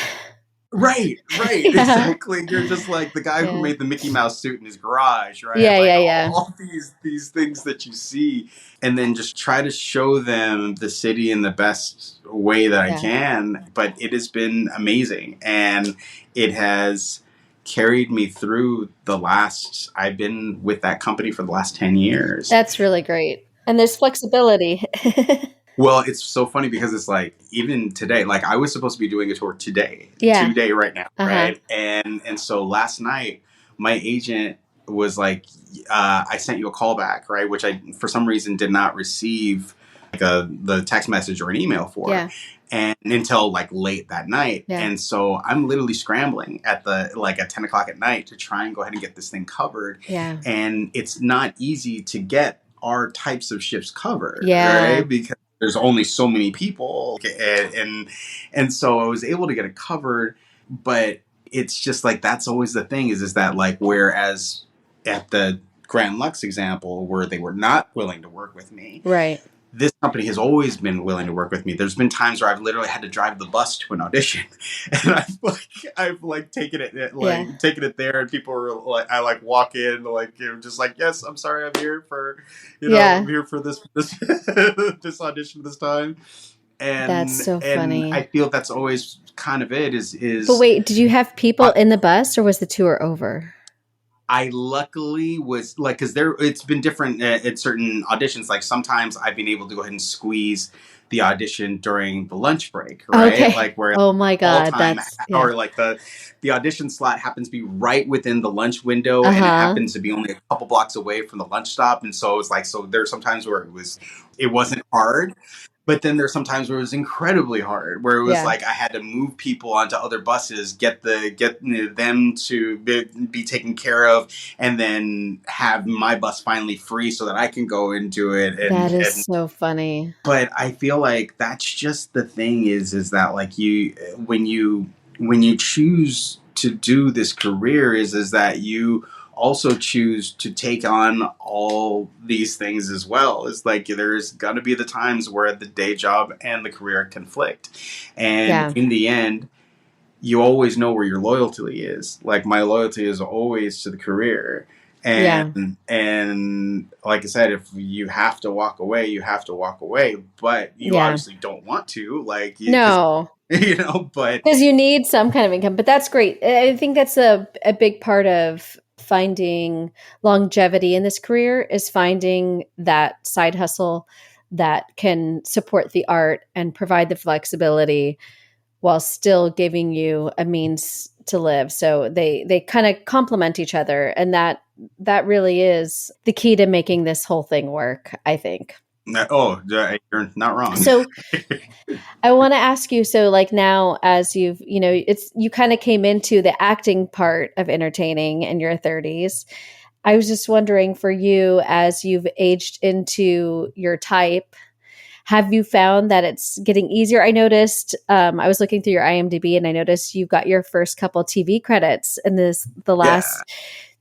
Right, exactly. You're just like the guy who made the Mickey Mouse suit in his garage, right? All these things that you see, and then just try to show them the city in the best way that I can. But it has been amazing, and it has carried me through I've been with that company for the last 10 years. That's really great. And there's flexibility. Well, it's so funny because it's like, even today, like I was supposed to be doing a tour today right now, right? And so last night, my agent was like, I sent you a call back, right? Which I, for some reason, did not receive like the text message or an email for. And until like late that night. And so I'm literally scrambling at 10 o'clock at night to try and go ahead and get this thing covered. And it's not easy to get our types of ships covered, right? Because there's only so many people, and so I was able to get it covered, but it's just like that's always the thing is that like, whereas at the Grand Lux example where they were not willing to work with me, this company has always been willing to work with me. There's been times where I've literally had to drive the bus to an audition, and I've Yeah. taken it there, and people are like, I like walk in like, just like, yes, I'm sorry, I'm here for, I'm Yeah. here for this this audition this time, That's so and I funny. feel that's always kind of it But is. wait, did you have people in the bus or was the tour over? I luckily was like, because it's been different at certain auditions. Like sometimes I've been able to go ahead and squeeze the audition during the lunch break, right? Okay. Like where Oh my all God. time, Yeah. or like the audition slot happens to be right within the lunch window, and it Uh-huh. happens to be only a couple blocks away from the lunch stop. And so it's like, so there's sometimes where it wasn't hard. But then there's sometimes where it was incredibly hard, where it was Yeah. like I had to move people onto other buses, get them to be taken care of, and then have my bus finally free so that I can go and do it. That is And so funny. but I feel like that's just the thing is that like when you choose to do this career is that you also choose to take on all these things as well. It's like there's gonna be the times where the day job and the career conflict, and Yeah. in the end you always know where your loyalty is. Like my loyalty is always to the career. Yeah. And like I said, if you have to walk away, you have to walk away. But you Yeah. obviously don't want to. Like you just No. but Because you need some kind of income, but that's great. I think that's a big part of finding longevity in this career is finding that side hustle that can support the art and provide the flexibility while still giving you a means to live. So they kind of complement each other, and that really is the key to making this whole thing work, I think. oh, you're not wrong. So I want to ask you, so like now as it's you kind of came into the acting part of entertaining in your 30s. I was just wondering for you as you've aged into your type, have you found that it's getting easier? I noticed I was looking through your IMDb and I noticed you got your first couple TV credits in the Yeah. last.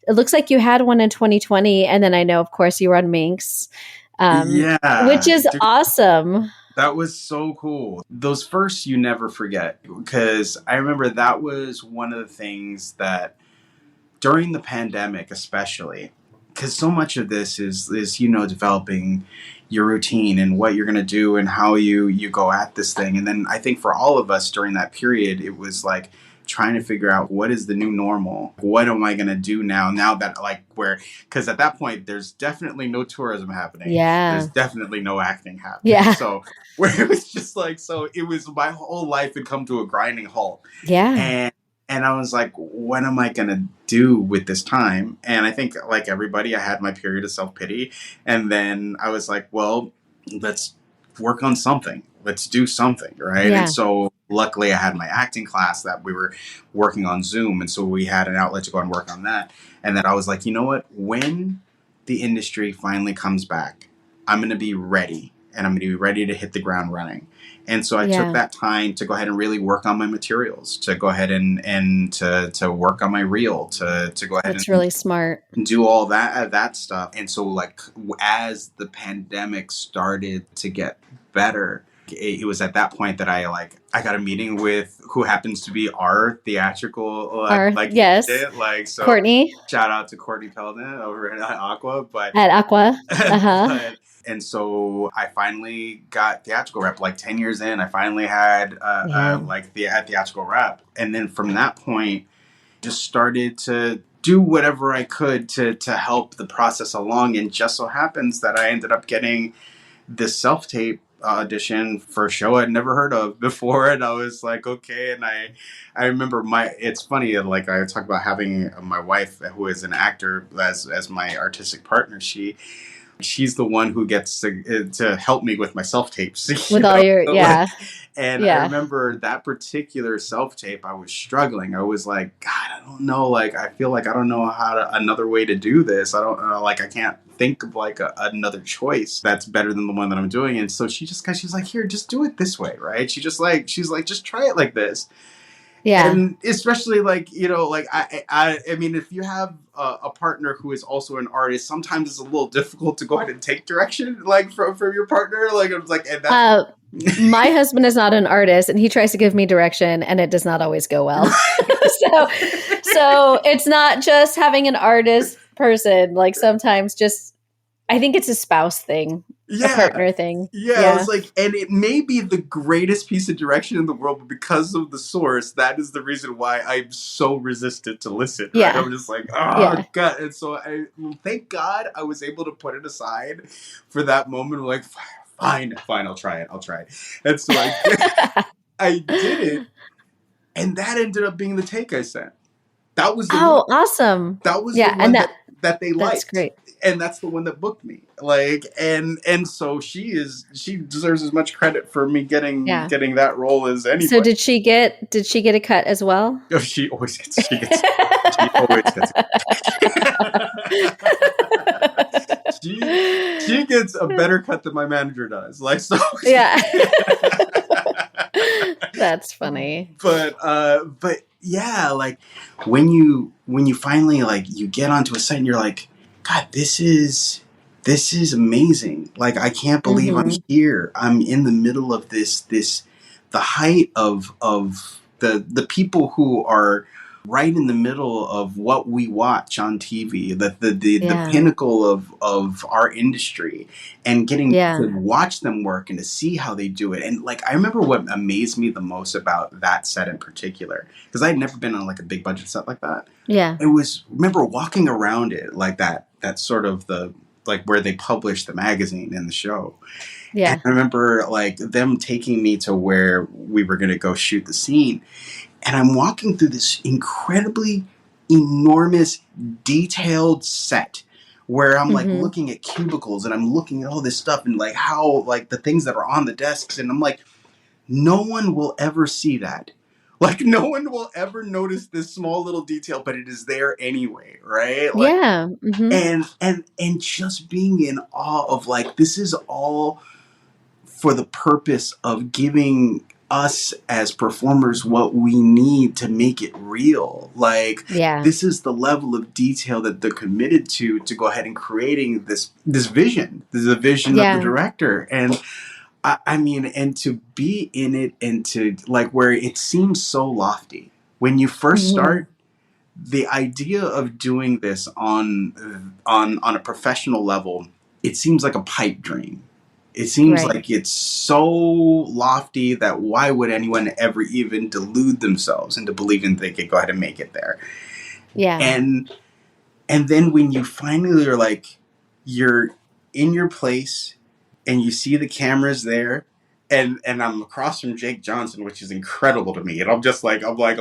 It looks like you had one in 2020, and then I know, of course, you were on Minx, which Yeah. is awesome. That was so cool. Those first you never forget, because I remember that was one of the things that during the pandemic, especially, because so much of this is developing your routine and what you're going to do and how you go at this thing. And then I think for all of us during that period, it was like trying to figure out what is the new normal. What am I going to do now that like where, because at that point there's definitely no tourism happening, Yeah. there's definitely no acting happening, Yeah. so where it was just like, so it was my whole life had come to a grinding halt. Yeah. And I was like, what am I going to do with this time? And I think, like everybody, I had my period of self pity. And then I was like, well, let's work on something. Let's do something. Right. Yeah. And so luckily, I had my acting class that we were working on Zoom. And so we had an outlet to go and work on that. And then I was like, you know what? When the industry finally comes back, I'm going to be ready. And I'm going to be ready to hit the ground running. And so I took Yeah. that time to go ahead and really work on my materials, to go ahead and to work on my reel, to go ahead That's and really smart. do all that stuff. And so like as the pandemic started to get better, it was at that point that I got a meeting with who happens to be our theatrical Yes. like so Courtney shout out to Courtney Peldon over at Aqua, but at Aqua. Uh-huh. and so I finally got theatrical rep. Like 10 years in, I finally had theatrical rep, and then from that point, just started to do whatever I could to help the process along. And just so happens that I ended up getting this self tape audition for a show I'd never heard of before, and I was like, okay. And I remember it's funny, like I talk about having my wife who is an actor as my artistic partner. She's the one who gets to help me with my self tapes With all your and I remember that particular self tape, I was struggling. I was like, God, I don't know, like I feel like I don't know another way to do this. I don't like I can't think of like another choice that's better than the one that I'm doing. And so she's like, here, just do it this way, right? She's like, just try it like this. Yeah. And especially like, like I mean, if you have a partner who is also an artist, sometimes it's a little difficult to go ahead and take direction like from your partner. Like I was like, and that's Uh, my husband is not an artist, and he tries to give me direction, and it does not always go well. so, so it's not just having an artist person. Like sometimes, just I think it's a spouse thing, a yeah. partner thing. Yeah, I Yeah, was like, and it may be the greatest piece of direction in the world, but because of the source, that is the reason why I'm so resistant to listen, right? yeah, I'm just like, oh, yeah. God. And so thank God I was able to put it aside for that moment. I'm like, fine, I'll try it. And so I did it, and that ended up being the take I sent. That was the movie. Oh, awesome. That was the Yeah, and one that they that's liked, great. and that's the one that booked me. Like, and so she deserves as much credit for me Yeah. getting that role as So anybody. did she get a cut as well? Oh, she always gets she gets a better cut than my manager does. Like so. Yeah. That's funny. But yeah, like when you finally like you get onto a site and you're like, God, this is amazing. Like I can't believe I'm Mhm. here. I'm in the middle of this the height of the people who are right in the middle of what we watch on TV, the Yeah. pinnacle of our industry, and getting Yeah. to watch them work and to see how they do it. And like I remember what amazed me the most about that set in particular, because I had never been on like a big budget set like that. Yeah. It was remember walking around it like that sort of the like where they published the magazine and the show. And Yeah. I remember like them taking me to where we were going to go shoot the scene, and I'm walking through this incredibly enormous, detailed set where I'm like Mhm. looking at cubicles and I'm looking at all this stuff and like how like the things that are on the desks, and I'm like, no one will ever see that. Like no one will ever notice this small little detail, but it is there anyway, right? Like Yeah. Mhm. and just being in awe of like this is all for the purpose of giving us as performers what we need to make it real. Like Yeah. this is the level of detail that they're committed to go ahead and creating this vision. This is a vision of the Yeah. director. And I mean, and to be in it and to like where it seems so lofty. When you first Mhm. start, the idea of doing this on a professional level, it seems like a pipe dream. It seems Right. like it's so lofty that why would anyone ever even delude themselves into believing they could go ahead and make it there? Yeah. And and then when you finally are like you're in your place and you see the cameras there, and I'm across from Jake Johnson, which is incredible to me. And I'm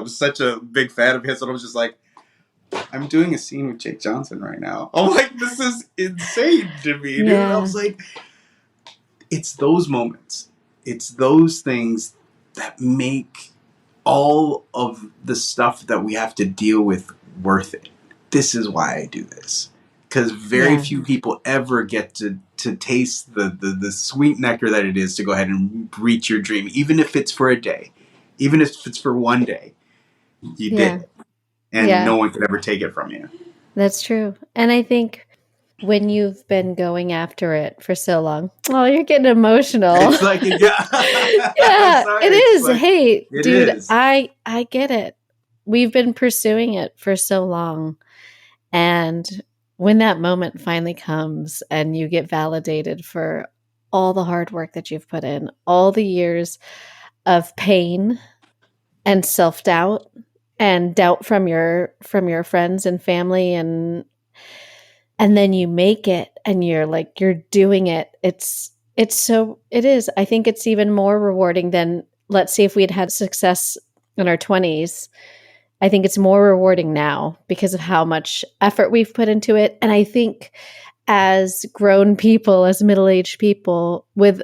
such a big fan of his, and I was just like, I'm doing a scene with Jake Johnson right now. I'm like, this is insane to me, dude. I Yeah. was like, it's those moments, it's those things that make all of the stuff that we have to deal with worth it. This is why I do this. Because very Yeah. few people ever get to taste the sweet nectar that it is to go ahead and reach your dream, even if it's for a day, even if it's for one day. You did Yeah. it, and Yeah. no one can ever take it from you. That's true. And I think when you've been going after it for so long, oh, you're getting emotional. It's like, yeah, I'm Yeah, sorry. it It's is. like, Hey, it dude, is. I get it. We've been pursuing it for so long. And when that moment finally comes and you get validated for all the hard work that you've put in, all the years of pain and self-doubt and doubt from your friends and family, and then you make it and you're like you're doing it. It is. I think it's even more rewarding than, let's say, if we had success in our 20s. I think it's more rewarding now because of how much effort we've put into it. And I think as grown people, as middle-aged people with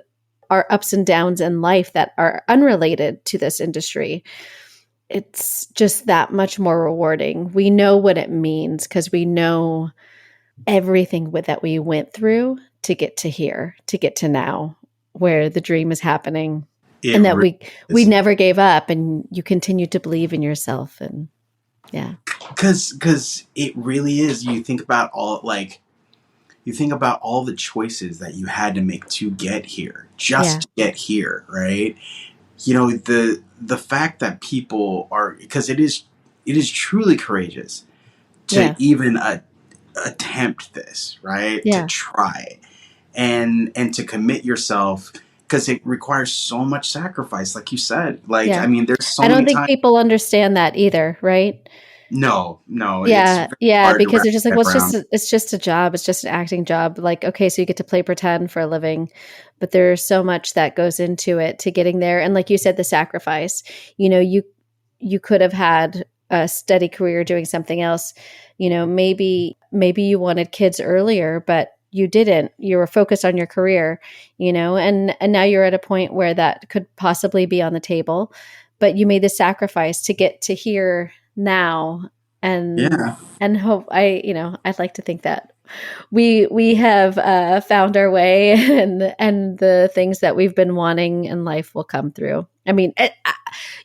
our ups and downs in life that are unrelated to this industry, it's just that much more rewarding. We know what it means because we know everything that we went through to get to here, to get to now, where the dream is happening. It and that really we is. never gave up, and you continued to believe in yourself. And yeah, Because it really is. You think about all the choices that you had to make to get here, yeah, just to get here, right? You know, the fact that people are, because it is truly courageous to yeah, even attempt this, right? To yeah, try and to commit yourself, because it requires so much sacrifice, like you said. Like, I yeah. mean, there's so I don't many think times. people understand that either, right? No, it's Yeah, very yeah, hard to because wrap they're just like, your well, head around. it's just a job. It's just an acting job. Like, okay, so you get to play pretend for a living, but there's so much that goes into it to getting there. And like you said, the sacrifice. You could have had a steady career doing something else. Maybe you wanted kids earlier, but you didn't. You were focused on your career, and now you're at a point where that could possibly be on the table, but you made the sacrifice to get to here now. and Yeah. and hope I'd like to think that we have found our way, and the things that we've been wanting in life will come through. I mean,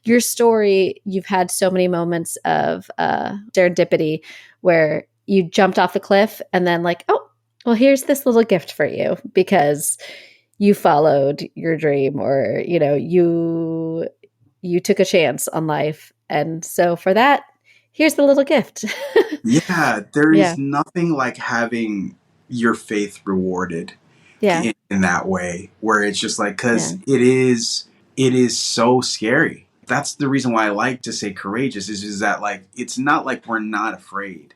your story, you've had so many moments of serendipity where you jumped off the cliff and then like, oh, well, here's this little gift for you because you followed your dream, or you took a chance on life, and so for that, here's the little gift. Yeah, there Yeah, is nothing like having your faith rewarded yeah, in that way, where it's just like, yeah, because it is so scary. That's the reason why I like to say courageous, is that, like, it's not like we're not afraid.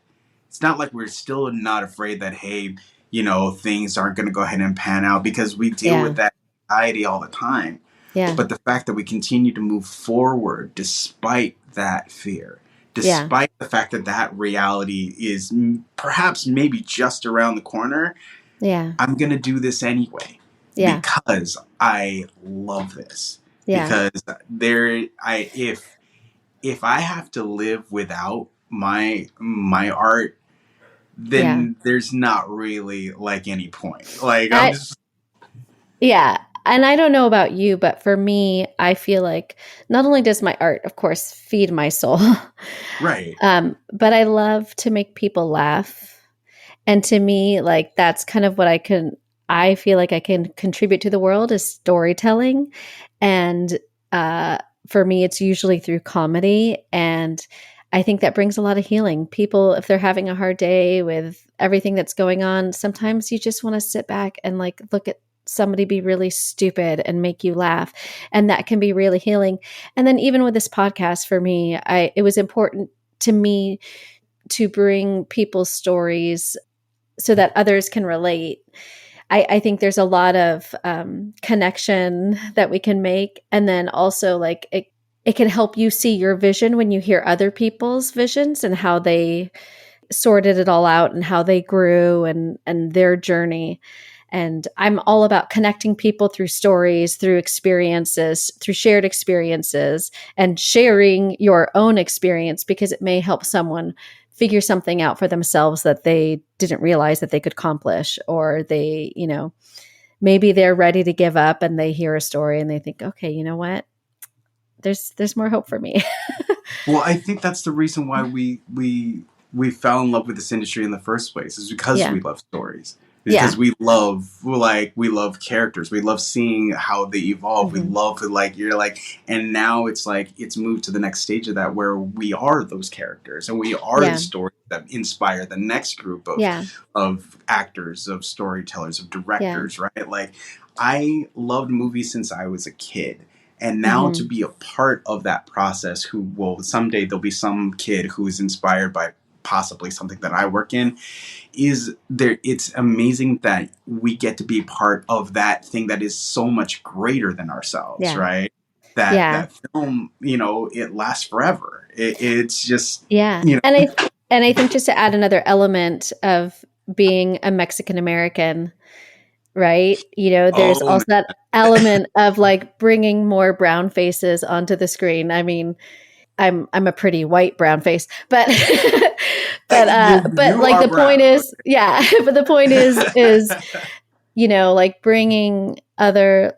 It's not like we're still not afraid that, hey, things aren't going to go ahead and pan out, because we deal yeah, with that anxiety all the time. yeah, But the fact that we continue to move forward despite that fear, yeah, despite the fact that that reality is perhaps maybe just around the corner, yeah, I'm going to do this anyway yeah, because I love this. yeah, Because if I have to live without my art, yeah. then there's not really like any point. Like, I'm I just Yeah. And I don't know about you, but for me, I feel like not only does my art, of course, feed my soul, right. but I love to make people laugh. And to me, like that's kind of what I feel like I can contribute to the world is storytelling. And uh, for me, it's usually through comedy. And I think that brings a lot of healing. People, if they're having a hard day with everything that's going on, sometimes you just want to sit back and like look at somebody be really stupid and make you laugh. And that can be really healing. And then even with this podcast, for me, it was important to me to bring people's stories so that others can relate. I think there's a lot of connection that we can make. And then also, like, it can help you see your vision when you hear other people's visions and how they sorted it all out and how they grew and their journey. And I'm all about connecting people through stories, through experiences, through shared experiences, and sharing your own experience because it may help someone figure something out for themselves that they didn't realize that they could accomplish, or maybe they're ready to give up and they hear a story and they think, okay, you know what? There's more hope for me. Well, I think that's the reason why we fell in love with this industry in the first place, is because Yeah. we love stories. Yeah. Because we love characters. We love seeing how they evolve. We Hmm. love, like, you're like, and now it's like it's moved to the next stage of that, where we are those characters and we are the Yeah. stories that inspire the next group Yeah. of actors, of storytellers, of Yeah. directors, right? Like, I loved movies since I was a kid. And now to Hmm. be a part of that process, who will someday there'll be some kid who is inspired by possibly something that I work in, is there. It's amazing that we get to be part of that thing that is so much greater than ourselves, Yeah. right? That Yeah. that film, it lasts forever. It's just, Yeah. you know, And I think just to add another element of being a Mexican American, right? There's oh also that element of like bringing more brown faces onto the screen. I mean, I'm a pretty white brown face, but but you like are the point brown. is, yeah, but the point is like bringing other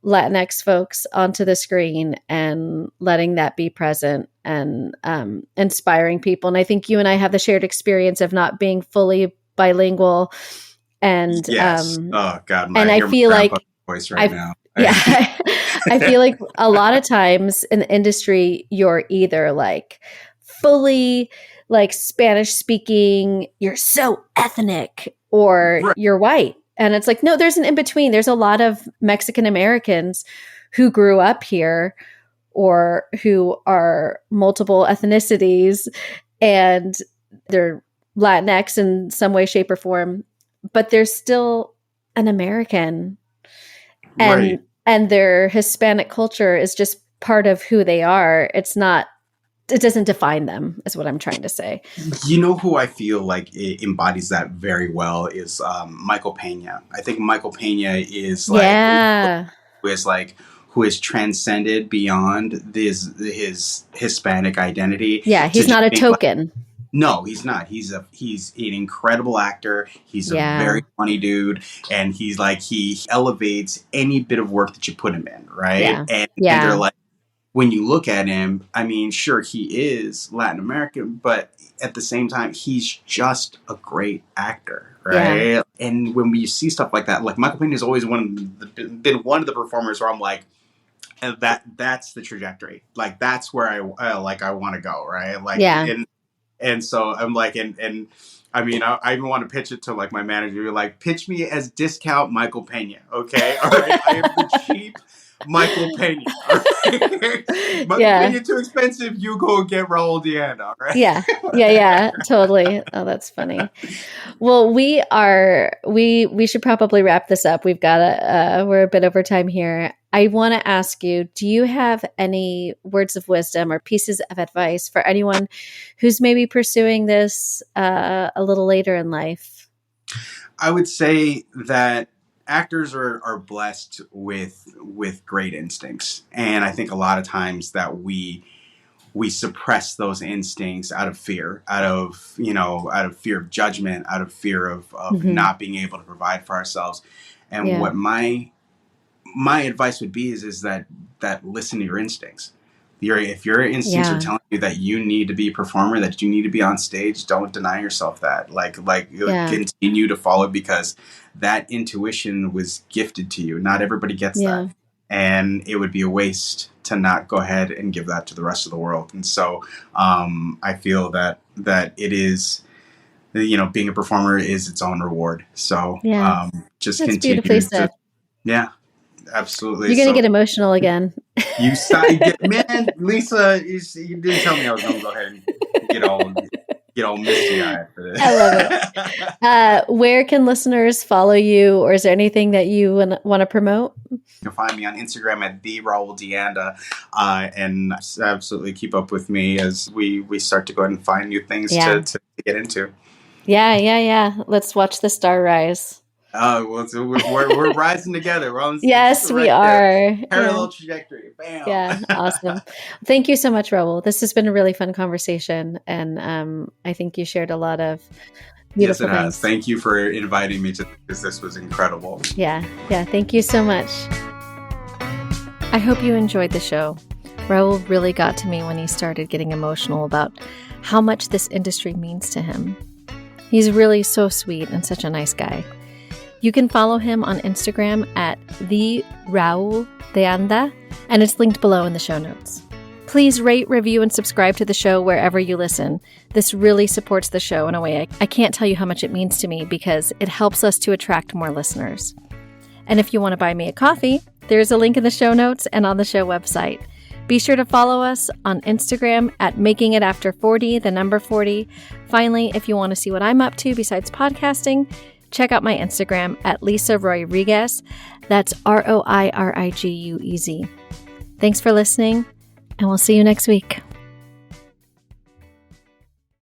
Latinx folks onto the screen and letting that be present and inspiring people. And I think you and I have the shared experience of not being fully bilingual. And Yes. Oh God, and I hear my feel like grandpa's voice right now. yeah, I feel like a lot of times in the industry, you're either like fully like Spanish speaking, you're so ethnic, or Right. you're white. And it's like, no, there's an in between. There's a lot of Mexican Americans who grew up here or who are multiple ethnicities and they're Latinx in some way, shape, or form, but they're still an American. Right. And their Hispanic culture is just part of who they are. It doesn't define them, is what I'm trying to say. You know who I feel like it embodies that very well is Michael Pena. I think Michael Pena is like Yeah. who is transcended beyond his Hispanic identity. Yeah, he's not a token. No, he's not. He's an incredible actor. He's a very funny dude, and he elevates any bit of work that you put him in, right? Yeah. And they're like, when you look at him, I mean, sure, he is Latin American, but at the same time, he's just a great actor, right? Yeah. And when we see stuff like that, like Michael Pena has always been one of the performers where I'm like, that's the trajectory. Like that's where I want to go, right? Like, and so I'm like, and I mean, I even want to pitch it to like my manager, like, pitch me as discount Michael Pena, okay? All right, I am the cheap Michael Pena. All right? Michael Pena too expensive. You go get Raul De Anda, all right? Yeah, totally. Oh, that's funny. Well, we should probably wrap this up. We've got we're a bit over time here. I want to ask you, do you have any words of wisdom or pieces of advice for anyone who's maybe pursuing this a little later in life? I would say that actors are blessed with great instincts. And I think a lot of times that we suppress those instincts out of fear, out of fear of judgment, out of fear of not being able to provide for ourselves. And what my advice would be is that listen to your instincts. If your instincts are telling you that you need to be a performer, that you need to be on stage, don't deny yourself that. Continue to follow, because that intuition was gifted to you. Not everybody gets that. And it would be a waste to not go ahead and give that to the rest of the world. And so I feel that it is, being a performer is its own reward. So just That's continue beautifully said. Absolutely. You're going to get emotional again. You man, Lisa, you didn't tell me I was going to go ahead and get all misty-eyed for this. I love it. Where can listeners follow you, or is there anything that you want to promote? You can find me on Instagram at the Raul De Anda, and absolutely keep up with me as we start to go ahead and find new things to get into. Yeah. Let's watch the star rise. We're rising together. We're on yes, we are. Parallel trajectory. Bam. Yeah, awesome. Thank you so much, Raul. This has been a really fun conversation, and I think you shared a lot of beautiful things. Has. Thank you for inviting me to this. This was incredible. Yeah. Thank you so much. I hope you enjoyed the show. Raul really got to me when he started getting emotional about how much this industry means to him. He's really so sweet and such a nice guy. You can follow him on Instagram at the Raul De Anda, and it's linked below in the show notes. Please rate, review, and subscribe to the show wherever you listen. This really supports the show in a way I can't tell you how much it means to me, because it helps us to attract more listeners. And if you want to buy me a coffee, there's a link in the show notes and on the show website. Be sure to follow us on Instagram at makingitafter40, the number 40. Finally, if you want to see what I'm up to besides podcasting, check out my Instagram at Lisa Rodriguez. That's ROIRIGUEZ. Thanks for listening, and we'll see you next week.